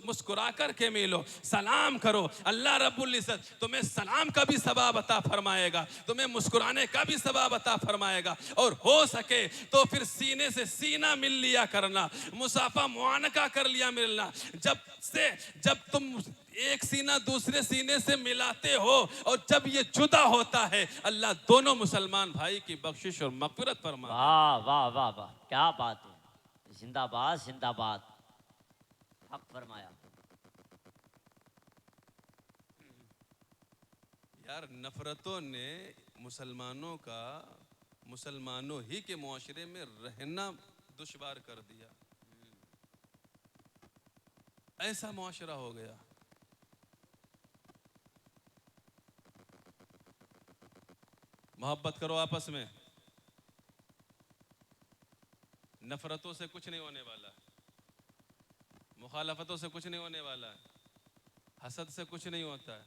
मुस्कुरा कर के मिलो, सलाम करो। अल्लाह रब्बुल इज्जत तुम्हें सलाम का भी सवाब अता फरमाएगा, तुम्हें मुस्कुराने का भी सवाब अता फरमाएगा। और हो सके तो फिर सीने से सीना मिल लिया करना, मुसाफा मुआनका कर लिया मिलना। जब तुम एक सीना दूसरे सीने से मिलाते हो और जब ये जुदा होता है, अल्लाह दोनों मुसलमान भाई की बख्शिश और मगफिरत फरमाता है। वाह वाह वाह वाह, क्या बात है, जिंदाबाद जिंदाबाद, हक फरमाया। यार नफरतों ने मुसलमानों का मुसलमानों ही के मुआशरे में रहना दुश्वार कर दिया, ऐसा मुआशरा हो गया। मोहब्बत करो आपस में, नफरतों से कुछ नहीं होने वाला, मुखालफतों से कुछ नहीं होने वाला, हसद से कुछ नहीं होता है।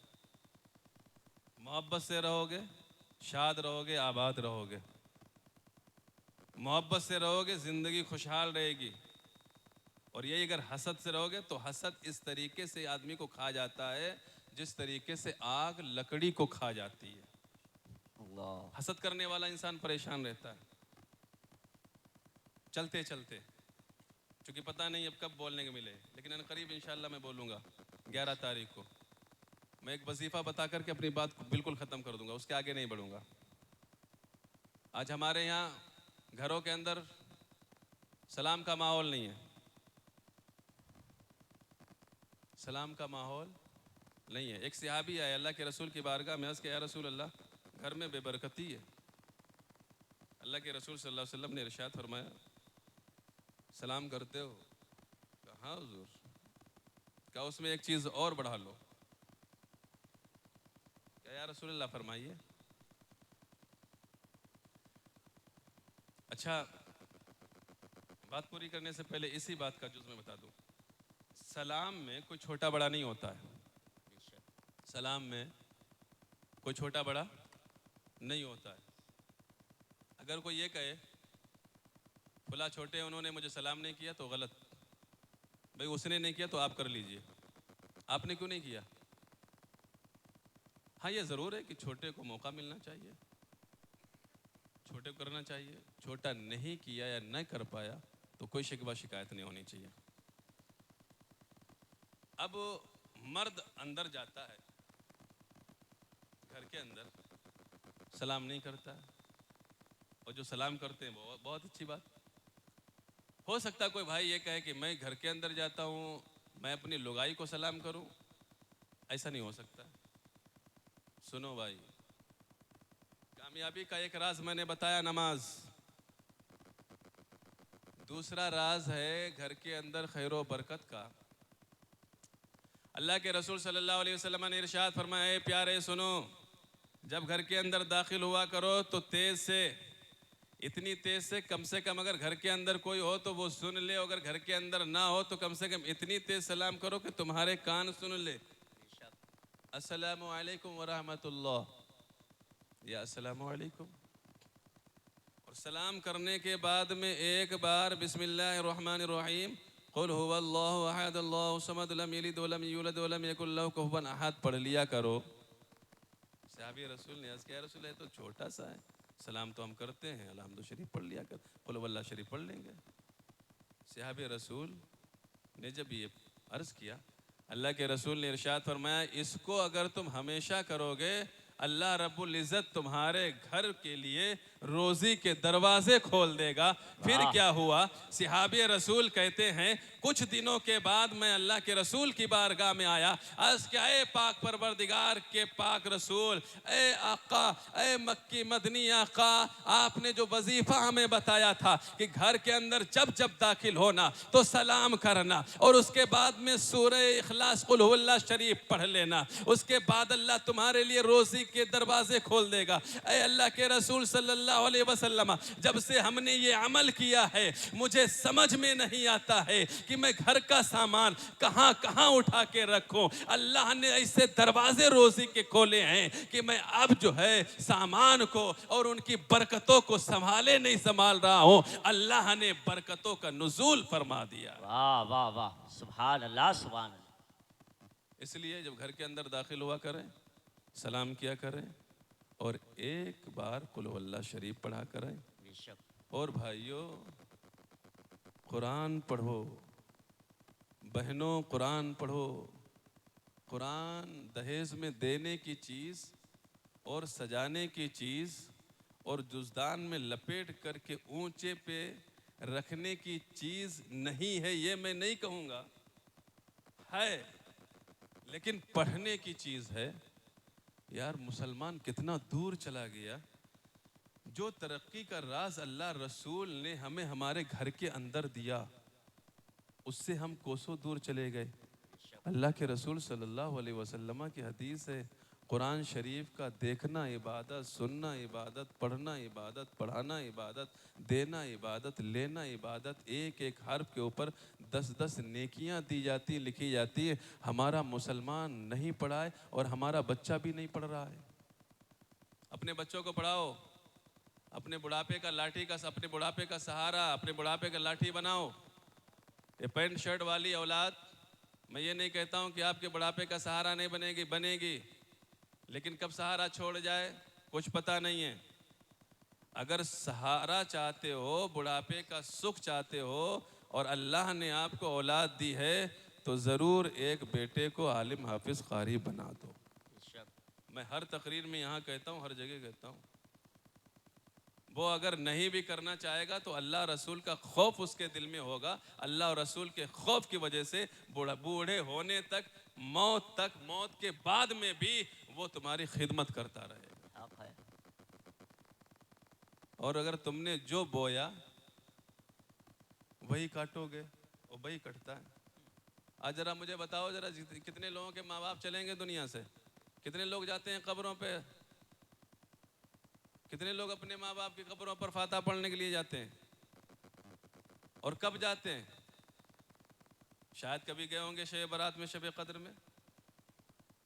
मोहब्बत से रहोगे, शाद रहोगे, आबाद रहोगे। मोहब्बत से रहोगे, जिंदगी खुशहाल रहेगी। और यही अगर हसद से रहोगे तो हसद इस तरीके से आदमी को खा जाता है जिस तरीके से आग लकड़ी को खा जाती है। हसद करने वाला इंसान परेशान रहता है चलते चलते, क्योंकि पता नहीं अब कब बोलने को मिले, लेकिन करीब इंशाल्लाह मैं बोलूँगा 11 तारीख को। मैं एक वजीफ़ा बता करके अपनी बात को बिल्कुल ख़त्म कर दूंगा, उसके आगे नहीं बढ़ूंगा। आज हमारे यहाँ घरों के अंदर सलाम का माहौल नहीं है, सलाम का माहौल नहीं है। एक सहाबी आए अल्लाह के रसूल की बारगाह में, अर्ज़ किया, या रसूल अल्लाह, घर में बेबरकती है। अल्लाह के रसूल सल्लल्लाहु अलैहि वसल्लम ने इरशाद फरमाया, सलाम करते हो? कहा हाँ हुजूर। कहा उसमें एक चीज़ और बढ़ा लो। क्या या रसूल अल्लाह फरमाइए। अच्छा, बात पूरी करने से पहले इसी बात का जुज़ मैं बता दूं, सलाम में कोई छोटा बड़ा नहीं होता है। सलाम में कोई छोटा बड़ा नहीं होता है। अगर कोई ये कहे फला छोटे उन्होंने मुझे सलाम नहीं किया तो गलत, भाई उसने नहीं किया तो आप कर लीजिए, आपने क्यों नहीं किया? हाँ ये ज़रूर है कि छोटे को मौका मिलना चाहिए, छोटे को करना चाहिए। छोटा नहीं किया या नहीं कर पाया तो कोई शिकवा शिकायत नहीं होनी चाहिए। अब मर्द अंदर जाता है, घर के अंदर सलाम नहीं करता है, और जो सलाम करते हैं वो बहुत अच्छी बात। हो सकता है कोई भाई ये कहे कि मैं घर के अंदर जाता हूँ, मैं अपनी लुगाई को सलाम करूँ, ऐसा नहीं हो सकता। सुनो भाई, कामयाबी का एक राज मैंने बताया, नमाज। दूसरा राज है घर के अंदर खैर व बरकत का। अल्लाह के रसूल सल्लल्लाहु अलैहि वसल्लम ने इरशाद फरमाया, प्यारे सुनो, जब घर के अंदर दाखिल हुआ करो तो तेज से, इतनी तेज से कम अगर घर के अंदर कोई हो तो वो सुन ले, अगर घर के अंदर ना हो तो कम से कम इतनी तेज सलाम करो कि तुम्हारे कान सुन ले। अस्सलामु अलैकुम व रहमतुल्लाह, या अस्सलामु अलैकुम। और सलाम करने के बाद में एक बार बिस्मिल्लाहिर रहमानिर रहीम, कुल हुवल्लाहु अहद अल्लाहु समद लम यलिद व लम यूलद व लम यकुल लहू कुफुवन अहद पढ़ लिया करो। सहाबी रसूल ने अर्ज़ किया, रसूल है तो छोटा सा है, सलाम तो हम करते हैं, अलहम्दु शरीफ पढ़ लिया कर, कुल वल्लाह शरीफ पढ़ लेंगे। सहाबी रसूल ने जब ये अर्ज़ किया, अल्लाह के रसूल ने इरशाद फरमाया, इसको अगर तुम हमेशा करोगे अल्लाह रब्बुल इज़्ज़त तुम्हारे घर के लिए रोज़ी के दरवाजे खोल देगा। फिर क्या हुआ? सहाबी रसूल कहते हैं, कुछ दिनों के बाद मैं अल्लाह के रसूल की बारगाह में आया, अर्ज़ किया, ए पाक परवरदिगार के पाक रसूल, ए आका, ए मक्की मदनी आका, आपने जो वजीफ़ा हमें बताया था कि घर के अंदर जब जब दाखिल होना तो सलाम करना और उसके बाद में सूरह इखलास कुल हुवल्लाह शरीफ पढ़ लेना, उसके बाद अल्लाह तुम्हारे लिए रोज़ी के दरवाजे खोल देगा। ए अल्लाह के रसूल सल्लल्लाहु सल्लल्लाहु अलैहि वसल्लम, जब से हमने ये अमल किया है मुझे समझ में नहीं आता है कि मैं घर का सामान कहाँ कहाँ उठा के रखूं। अल्लाह ने ऐसे दरवाजे रोजी के खोले हैं कि मैं अब जो है सामान को और उनकी बरकतों को संभाले नहीं संभाल रहा हूं। अल्लाह ने बरकतों का नुज़ूल फरमा दिया। वाह वाह वाह, सुभान अल्लाह सुभान अल्लाह। इसलिए जब घर के अंदर दाखिल हुआ करें सलाम किया करें और एक बार कुल हुवल्लाह शरीफ पढ़ा करें। बेशक। और भाइयों कुरान पढ़ो, बहनों कुरान पढ़ो। कुरान दहेज में देने की चीज़ और सजाने की चीज़ और जुज़दान में लपेट करके ऊंचे पे रखने की चीज़ नहीं है, ये मैं नहीं कहूँगा, है लेकिन पढ़ने की चीज़ है। यार मुसलमान कितना दूर चला गया। जो तरक्की का राज अल्लाह रसूल ने हमें हमारे घर के अंदर दिया उससे हम कोसों दूर चले गए। अल्लाह के रसूल सल्लल्लाहु अलैहि वसल्लम की हदीस है, कुरान शरीफ का देखना इबादत, सुनना इबादत, पढ़ना इबादत, पढ़ाना इबादत, देना इबादत, लेना इबादत। एक एक हर्फ के ऊपर 10-10 नेकियां दी जाती, लिखी जाती है। हमारा मुसलमान नहीं पढ़ाए और हमारा बच्चा भी नहीं पढ़ रहा है। अपने बच्चों को पढ़ाओ, अपने बुढ़ापे का लाठी का, अपने बुढ़ापे का सहारा, अपने बुढ़ापे का लाठी बनाओ। ये पैंट शर्ट वाली औलाद, मैं ये नहीं कहता हूँ कि आपके बुढ़ापे का सहारा नहीं बनेगी, बनेगी, लेकिन कब सहारा छोड़ जाए कुछ पता नहीं है। अगर सहारा चाहते हो, बुढ़ापे का सुख चाहते हो और अल्लाह ने आपको औलाद दी है तो ज़रूर एक बेटे को आलिम हाफिज कारी बना दो। मैं हर तकरीर में यहाँ कहता हूँ, हर जगह कहता हूँ। वो अगर नहीं भी करना चाहेगा तो अल्लाह रसूल का खौफ उसके दिल में होगा। अल्लाह और रसूल के खौफ की वजह से बूढ़े होने तक, मौत के बाद में भी वो तुम्हारी खिदमत करता रहेगा। और अगर तुमने जो बोया वही काटोगे, वो वही कटता है। आज जरा मुझे बताओ, जरा कितने लोगों के माँ बाप चलेंगे दुनिया से? कितने लोग जाते हैं कब्रों पे? कितने लोग अपने माँ बाप की कब्रों पर फाता पढ़ने के लिए जाते हैं? और कब जाते हैं? शायद कभी गए होंगे शब बारात में, शब कद्र में।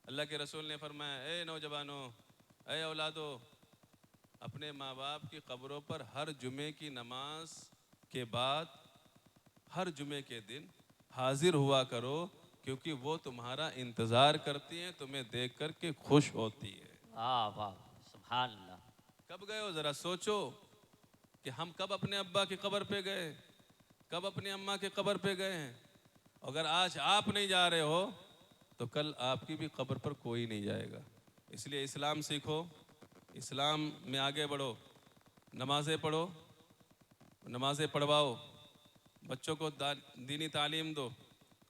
अल्लाह के रसूल ने फरमाया, ए नौजवानों, ए औलादो, अपने माँ बाप की कब्रों पर हर जुमे की नमाज के बाद, हर जुमे के दिन हाजिर हुआ करो, क्योंकि वो तुम्हारा इंतज़ार करती हैं, तुम्हें देख कर के खुश होती है। वाह वाह, सुभान अल्लाह। कब गए हो? ज़रा सोचो कि हम कब अपने अब्बा की कब्र पे गए, कब अपनी अम्मा की कब्र पे गए हैं। अगर आज आप नहीं जा रहे हो तो कल आपकी भी कब्र पर कोई नहीं जाएगा। इसलिए इस्लाम सीखो, इस्लाम में आगे बढ़ो, नमाज़ें पढ़ो, नमाज़ें पढ़वाओ, बच्चों को दीनी तालीम दो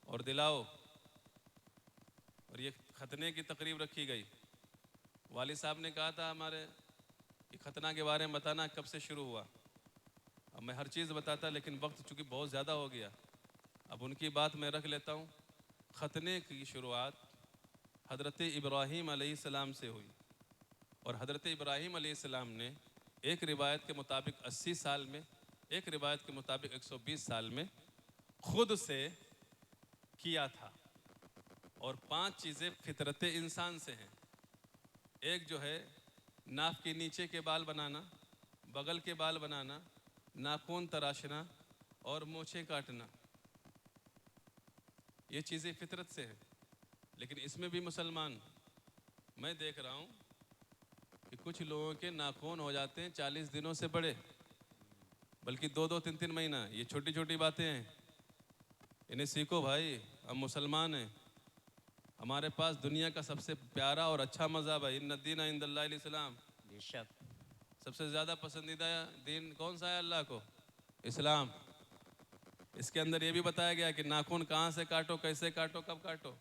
और दिलाओ। और ये खतने की तकरीब रखी गई। वालिद साहब ने कहा था हमारे कि खतना के बारे में बताना कब से शुरू हुआ। अब मैं हर चीज़ बताता, लेकिन वक्त चूँकि बहुत ज़्यादा हो गया, अब उनकी बात मैं रख लेता हूँ। खतने की शुरुआत हज़रत इब्राहीम अलैहिस्सलाम से हुई और हज़रत इब्राहीम अलैहिस्सलाम ने एक रिवायत के मुताबिक 80 साल में, एक रिवायत के मुताबिक 120 साल में खुद से किया था। और 5 चीज़ें फितरत इंसान से हैं। एक जो है नाक के नीचे के बाल बनाना, बगल के बाल बनाना, नाखून तराशना और मूछें काटना। ये चीज़ें फितरत से हैं। लेकिन इसमें भी मुसलमान, मैं देख रहा हूँ कि कुछ लोगों के नाखून हो जाते हैं 40 दिनों से बड़े, बल्कि 2-2, 3-3 महीना। ये छोटी छोटी बातें हैं, इन्हें सीखो भाई। हम मुसलमान हैं, हमारे पास दुनिया का सबसे प्यारा और अच्छा मज़हब है, इन्न दीन इंदल्लाहिल इस्लाम। बेशक। सबसे ज़्यादा पसंदीदा दीन कौन सा है अल्लाह को? इस्लाम। इसके अंदर ये भी बताया गया कि नाखून कहाँ से काटो, कैसे काटो, कब काटो।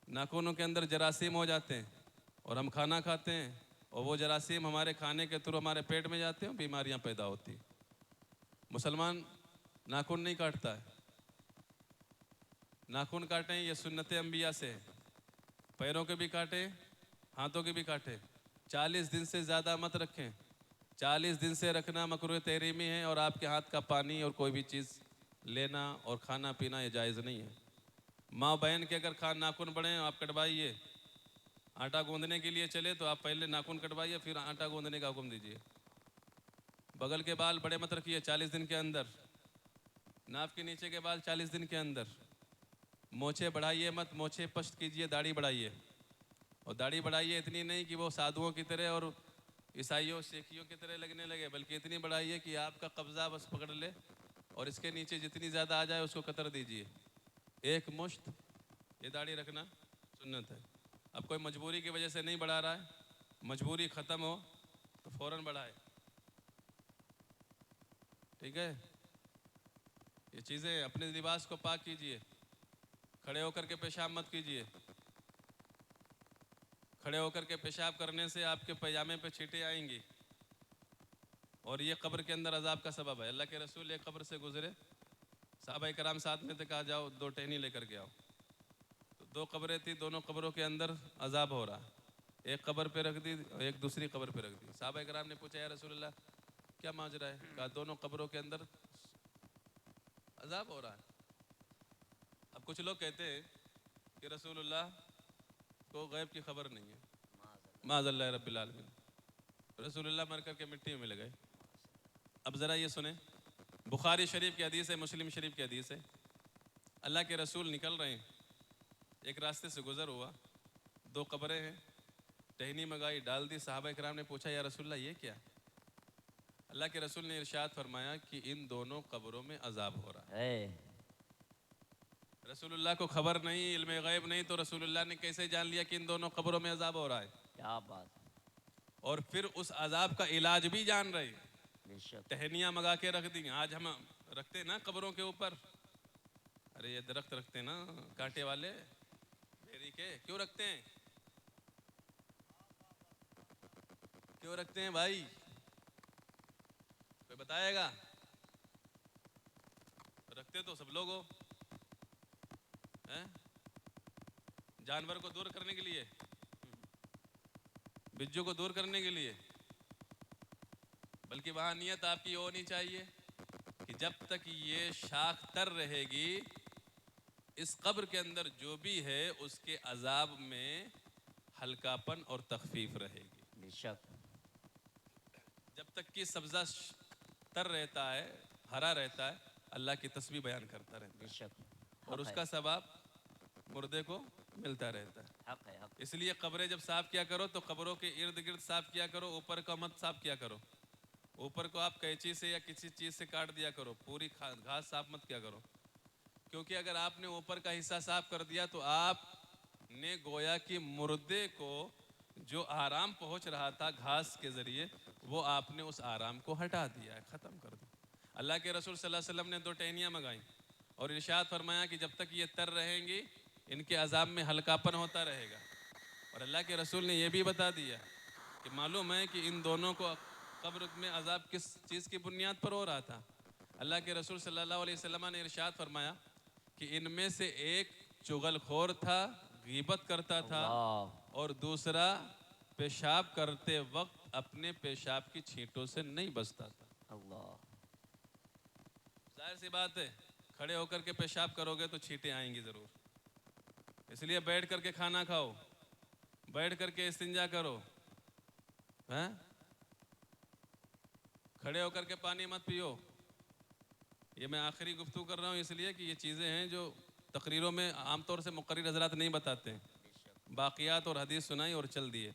नाखूनों के अंदर जरासीम हो जाते हैं और हम खाना खाते हैं और वो जरासीम हमारे खाने के थ्रू हमारे पेट में जाते हैं, बीमारियां पैदा होती हैं। मुसलमान नाखून नहीं काटता है। नाखून काटें ये सुन्नत अंबिया से है। पैरों के भी काटें, हाथों के भी काटें। 40 दिन से ज़्यादा मत रखें। 40 दिन से रखना मकरूह तहरीमी है, और आपके हाथ का पानी और कोई भी चीज़ लेना और खाना पीना ये जायज़ नहीं है। माँ बहन के अगर नाखून बड़े हैं आप कटवाइए, आटा गूंदने के लिए चले तो आप पहले नाखून कटवाइए फिर आटा गूंदने का हुक्म दीजिए। बगल के बाल बड़े मत रखिए 40 दिन के अंदर, नाक के नीचे के बाल 40 दिन के अंदर, मोछे बढ़ाइए मत, मोछे पश्त कीजिए, दाढ़ी बढ़ाइए। और दाढ़ी बढ़ाइए इतनी नहीं कि वो साधुओं की तरह और ईसाइयों सिखियों की तरह लगने लगे, बल्कि इतनी बढ़ाइए कि आपका कब्जा बस पकड़ ले, और इसके नीचे जितनी ज़्यादा आ जाए उसको कतर दीजिए। एक मुश्त ये दाढ़ी रखना सुन्नत है। अब कोई मजबूरी की वजह से नहीं बढ़ा रहा है, मजबूरी ख़त्म हो तो फ़ौरन बढ़ाए, ठीक है। ये चीज़ें, अपने लिबास को पाक कीजिए, खड़े होकर के पेशाब मत कीजिए। खड़े होकर के पेशाब करने से आपके पैजामे पे छींटे आएंगी और ये कब्र के अंदर अजाब का सबब है। अल्लाह के रसूल एक कब्र से गुजरे, सहाबा कराम साथ में थे, कहा जाओ 2 टहनी लेकर के आओ। तो 2 कब्रें थी, दोनों कब्रों के अंदर अजाब हो रहा, एक कब्र पे रख दी और एक दूसरी कब्र पे रख दी। सहाबा कराम ने पूछा या रसूलल्लाह क्या माजरा है? कहा दोनों कब्रों के अंदर अजाब हो रहा है। अब कुछ लोग कहते हैं कि रसूलुल्लाह को गैब की खबर नहीं है, माज़ल्लाह रब्बिल आलमीन, रसूलुल्लाह मर करके मिट्टी में मिल गए। अब ज़रा ये सुने, बुखारी शरीफ की हदीस है, मुस्लिम शरीफ की हदीस है। अल्लाह के रसूल निकल रहे हैं, एक रास्ते से गुज़र हुआ, 2 कब्रें हैं, टहनी मंगाई, डाल दी। सहाबा कराम ने पूछा या रसूलल्लाह ये क्या? अल्लाह के रसूल ने इरशाद फरमाया कि इन दोनों कब्रों में अजाब हो रहा है। रसूलुल्लाह को खबर नहीं, इल्मे गैब नहीं, तो रसूलुल्लाह ने कैसे जान लिया कि इन दोनों कब्रों में अजाब हो रहा है? क्या बात है। और फिर उस अजाब का इलाज भी जान रहे। बेशक। टहनियाँ मंगा के रख दी। आज हम रखते ना कब्रों के ऊपर, अरे ये दरख्त रखते ना कांटे वाले बेरी के, क्यों रखते हैं? क्यों रखते हैं भाई? कोई बताएगा? रखते तो सब लोग हो, हैं? जानवर को दूर करने के लिए, बिज्जू को दूर करने के लिए, बल्कि वहां नियत आपकी होनी चाहिए कि जब तक ये शाख तर रहेगी, इस कब्र के अंदर जो भी है उसके अजाब में हल्कापन और तखफीफ रहेगी। बेशक। जब तक कि सब्जा तर रहता है, हरा रहता है, अल्लाह की तस्बीह बयान करता रहता है। बेशक। और उसका सवाब मुर्दे को मिलता रहता है। हक है, हक। इसलिए कब्रें जब साफ किया करो तो कब्रों के इर्द गिर्द साफ किया करो, ऊपर का मत साफ किया करो। ऊपर को आप कैंची से या किसी चीज़ से काट दिया करो, पूरी घास साफ मत किया करो, क्योंकि अगर आपने ऊपर का हिस्सा साफ कर दिया तो आपने गोया कि मुर्दे को जो आराम पहुंच रहा था घास के ज़रिए, वो आपने उस आराम को हटा दिया है, ख़त्म कर दिया। अल्लाह के रसूल सल्लल्लाहु अलैहि वसल्लम ने 2 टहनियाँ मंगाई और इरशाद फरमाया कि जब तक ये तर रहेंगी इनके अजाब में हल्कापन होता रहेगा। और अल्लाह के रसूल ने यह भी बता दिया कि मालूम है कि इन दोनों को कब्र में अजाब किस चीज़ की बुनियाद पर हो रहा था? अल्लाह के रसूल सल्लल्लाहु अलैहि वसल्लम ने इरशाद फरमाया कि इनमें से एक चुगलखोर था, गीबत करता था, और दूसरा पेशाब करते वक्त अपने पेशाब की छींटों से नहीं बचता था। अल्लाह। जाहिर सी बात है, खड़े होकर के पेशाब करोगे तो छींटें आएंगी ज़रूर, इसलिए बैठ करके खाना खाओ, बैठ करके इस्तिंजा करो, हैं? खड़े होकर के पानी मत पियो। ये मैं आखिरी गुफ्तगू कर रहा हूँ इसलिए कि ये चीज़ें हैं जो तकरीरों में आमतौर से मुक़र्रिर हज़रात नहीं बताते हैं। बाक़ियात और हदीस सुनाई और चल दिए।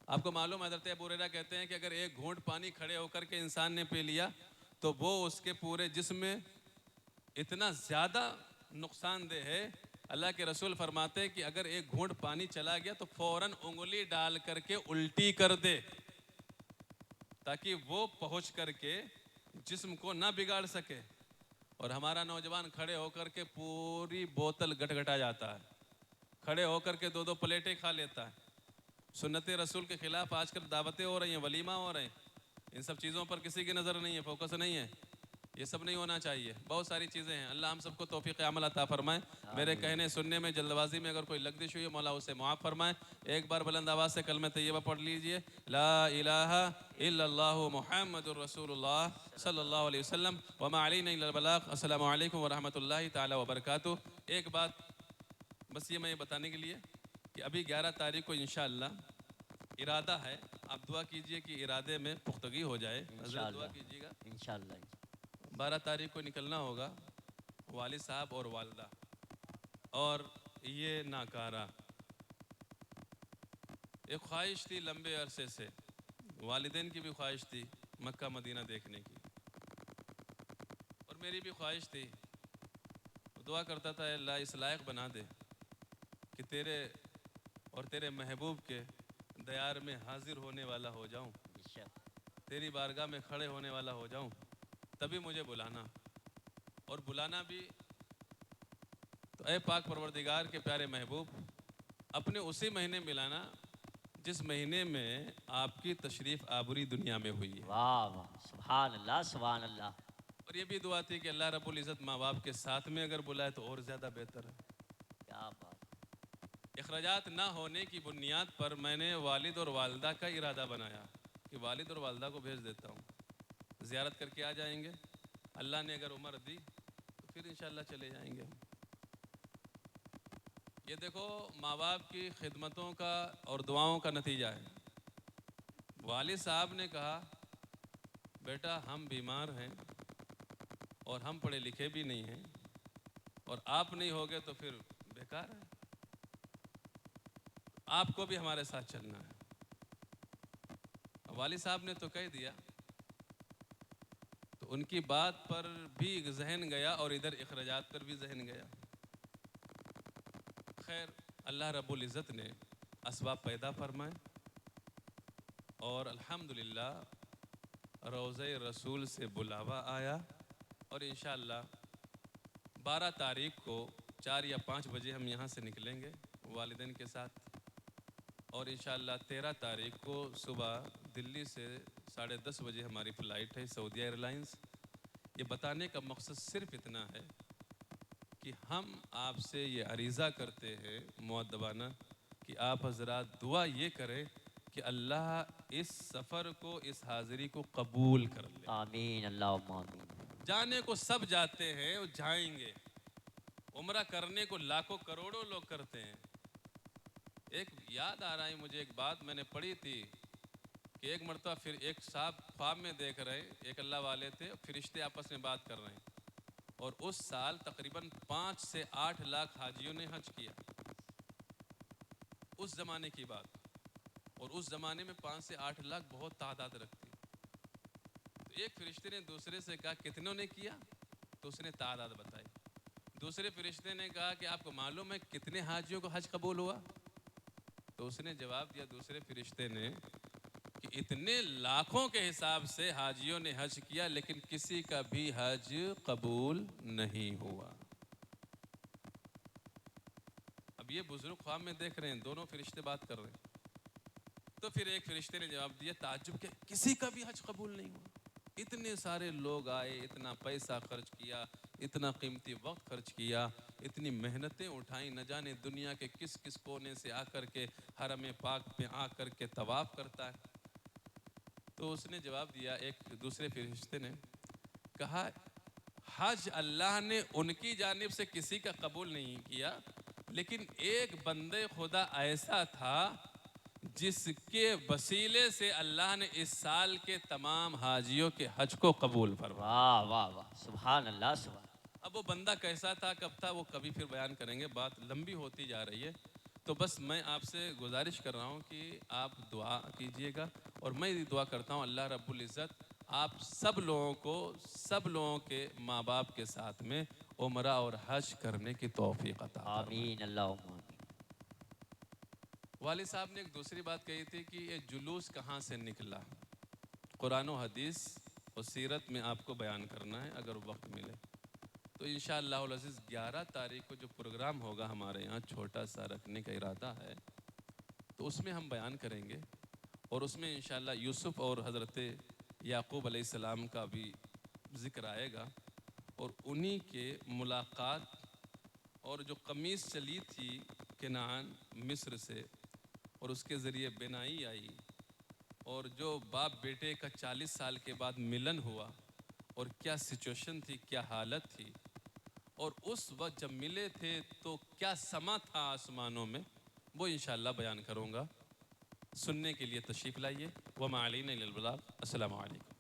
आपको मालूम, हज़रत अबू हुरैरा कहते हैं कि अगर एक घूंट पानी खड़े होकर के इंसान ने पी लिया तो वो उसके पूरे जिस्म में इतना ज़्यादा नुकसानदेह है। अल्लाह के रसूल फरमाते हैं कि अगर एक घूंट पानी चला गया तो फ़ौरन उंगली डाल करके उल्टी कर दे, ताकि वो पहुँच करके जिस्म को ना बिगाड़ सके। और हमारा नौजवान खड़े होकर के पूरी बोतल गटगटा जाता है, खड़े होकर के 2-2 प्लेटें खा लेता है। सुन्नत रसूल के ख़िलाफ़ आजकल दावतें हो रही हैं, वलीमा हो रहे हैं, इन सब चीज़ों पर किसी की नज़र नहीं है, फोकस नहीं है। ये सब नहीं होना चाहिए। बहुत सारी चीज़ें हैं, अल्लाह हम सबको तौफीक अमल अता फरमाए। मेरे कहने सुनने में जल्दबाजी में अगर कोई लगदिश हुई है, मौला उसे मुआफ़ फरमाए। एक बार बुलंद आवाज़ से कलमे तैयबा पढ़ लीजिए, ला इलाहा इल्लल्लाहु मुहम्मदुर रसूलुल्लाह सल्लल्लाहु अलैहि वसल्लम व मा अलैना इल्लल बलाग। अस्सलामु अलैकुम व रहमतुल्लाहि ताला व बरकातुहू। एक बात बस ये मैं बताने के लिए कि अभी 11 तारीख को इंशाअल्लाह इरादा है, आप दुआ कीजिए कि इरादे में पुख्तगी हो जाए। हज़रत दुआ कीजिएगा। इंशाअल्लाह 12 तारीख को निकलना होगा, वालिद साहब और वालदा और ये नाकारा। एक ख्वाहिश थी लंबे अरसे से, वालिदैन की भी ख्वाहिश थी मक्का मदीना देखने की, और मेरी भी ख्वाहिश थी। दुआ करता था, अल्लाह इस लायक बना दे कि तेरे और तेरे महबूब के दयार में हाजिर होने वाला हो जाऊं, तेरी बारगाह में खड़े होने वाला हो जाऊं, तभी मुझे बुलाना। और बुलाना भी तो ऐ पाक परवरदिगार के प्यारे महबूब, अपने उसी महीने मिलाना जिस महीने में आपकी तशरीफ़ आबरी दुनिया में हुई है। वाह वाह, सुभान अल्लाह सुभान अल्लाह। और ये भी दुआ थी कि अल्लाह रब्बुल इज़्ज़त माँ बाप के साथ में अगर बुलाए तो और ज़्यादा बेहतर है। क्या बात। इखराजात ना होने की बुनियाद पर मैंने वालिद और वालदा का इरादा बनाया कि वालिद और वालदा को भेज देता हूँ, ज़ियारत करके आ जाएंगे। अल्लाह ने अगर उम्र दी तो फिर इंशाअल्लाह चले जाएंगे। ये देखो माँ बाप की खिदमतों का और दुआओं का नतीजा है। वालिद साहब ने कहा, बेटा हम बीमार हैं और हम पढ़े लिखे भी नहीं हैं, और आप नहीं होगे तो फिर बेकार है, आपको भी हमारे साथ चलना है। वालिद साहब ने तो कह दिया, तो उनकी बात पर भी जहन गया और इधर इखराजात पर भी जहन गया। खैर अल्लाह रब्बुल इज़्ज़त ने असबाब पैदा फरमाए और अल्हम्दुलिल्लाह रोज़े रसूल से बुलावा आया, और इंशाअल्लाह 12 तारीख को 4 या 5 बजे हम यहाँ से निकलेंगे वालिदैन के साथ, और इंशाअल्लाह 13 तारीख को सुबह दिल्ली से 10:30 बजे हमारी फ़्लाइट है सऊदी एयरलाइंस। ये बताने का मकसद सिर्फ़ इतना है कि हम आपसे ये अरीज़ा करते हैं मुअद्दबाना कि आप हज़रात दुआ ये करें कि अल्लाह इस सफ़र को, इस हाज़िरी को कबूल कर ले। आमीन अल्लाहुम्मा आमीन। जाने को सब जाते हैं और जाएंगे, उम्रा करने को लाखों करोड़ों लोग करते हैं। एक याद आ रहा है मुझे, एक बात मैंने पढ़ी थी कि एक मरतबा फिर एक साहब ख्वाब में देख रहे, एक अल्लाह वाले थे, फरिश्ते आपस में बात कर रहे हैं, और उस साल तकरीबन 5 से 8 लाख हाजियों ने हज किया, उस ज़माने की बात। और उस ज़माने में 5 से 8 लाख बहुत तादाद रखती। तो एक फरिश्ते ने दूसरे से कहा, कितनों ने किया? तो उसने तादाद बताई। दूसरे फरिश्ते ने कहा कि आपको मालूम है कितने हाजियों को हज कबूल हुआ? तो उसने जवाब दिया, दूसरे फरिश्ते ने, कि इतने लाखों के हिसाब से हाजियों ने हज किया लेकिन किसी का भी हज कबूल नहीं हुआ। अब ये बुजुर्ग ख्वाब में देख रहे हैं, दोनों फरिश्ते बात कर रहे हैं। तो फिर एक फरिश्ते ने जवाब दिया, ताज्जुब के, किसी का भी हज कबूल नहीं हुआ। इतने सारे लोग आए, इतना पैसा खर्च किया, इतना कीमती वक्त खर्च किया, इतनी मेहनतें उठाई, न जाने दुनिया के किस किस कोने से आकर के हरम पाक पे आकर के तवाफ़ करता है। तो उसने जवाब दिया, एक दूसरे फरिश्ते ने कहा, हज अल्लाह ने उनकी जानिब से किसी का कबूल नहीं किया, लेकिन एक बंदे खुदा ऐसा था जिसके वसीले से अल्लाह ने इस साल के तमाम हाजियों के हज को कबूल फरमाया। वाह वाह वाह, सुभान अल्लाह सुभान। अब वो बंदा कैसा था, कब था, वो कभी फिर बयान करेंगे, बात लंबी होती जा रही है। तो बस मैं आपसे गुजारिश कर रहा हूँ कि आप दुआ कीजिएगा, और मैं ये दुआ करता हूँ अल्लाह रब्बुल इज़्ज़त आप सब लोगों को, सब लोगों के माँ बाप के साथ में उम्रा और हज करने की तौफीक अता फरमाए। आमीन अल्लाहुम्मा आमीन। वालिद साहब ने एक दूसरी बात कही थी कि ये जुलूस कहाँ से निकला, कुरान और हदीस और सीरत में आपको बयान करना है अगर वक्त मिले तो। इंशाअल्लाह अज़ीज़ 11 तारीख को जो प्रोग्राम होगा हमारे यहाँ, छोटा सा रखने का इरादा है, तो उसमें हम बयान करेंगे, और उसमें इंशाअल्लाह यूसुफ़ और हज़रत याक़ूब अलैहिस्सलाम का भी जिक्र आएगा और उन्हीं के मुलाकात और जो कमीज़ चली थी किनान मिस्र से और उसके ज़रिए बिनाई आई और जो बाप बेटे का 40 साल के बाद मिलन हुआ और क्या सिचुएशन थी, क्या हालत थी, और उस वक्त जब मिले थे तो क्या समा था आसमानों में, वो इंशाअल्लाह बयान करूँगा। सुनने के लिए तशरीफ़ लाइए। वमा अलैना इल्लल बलाग। अस्सलामु अलैकुम।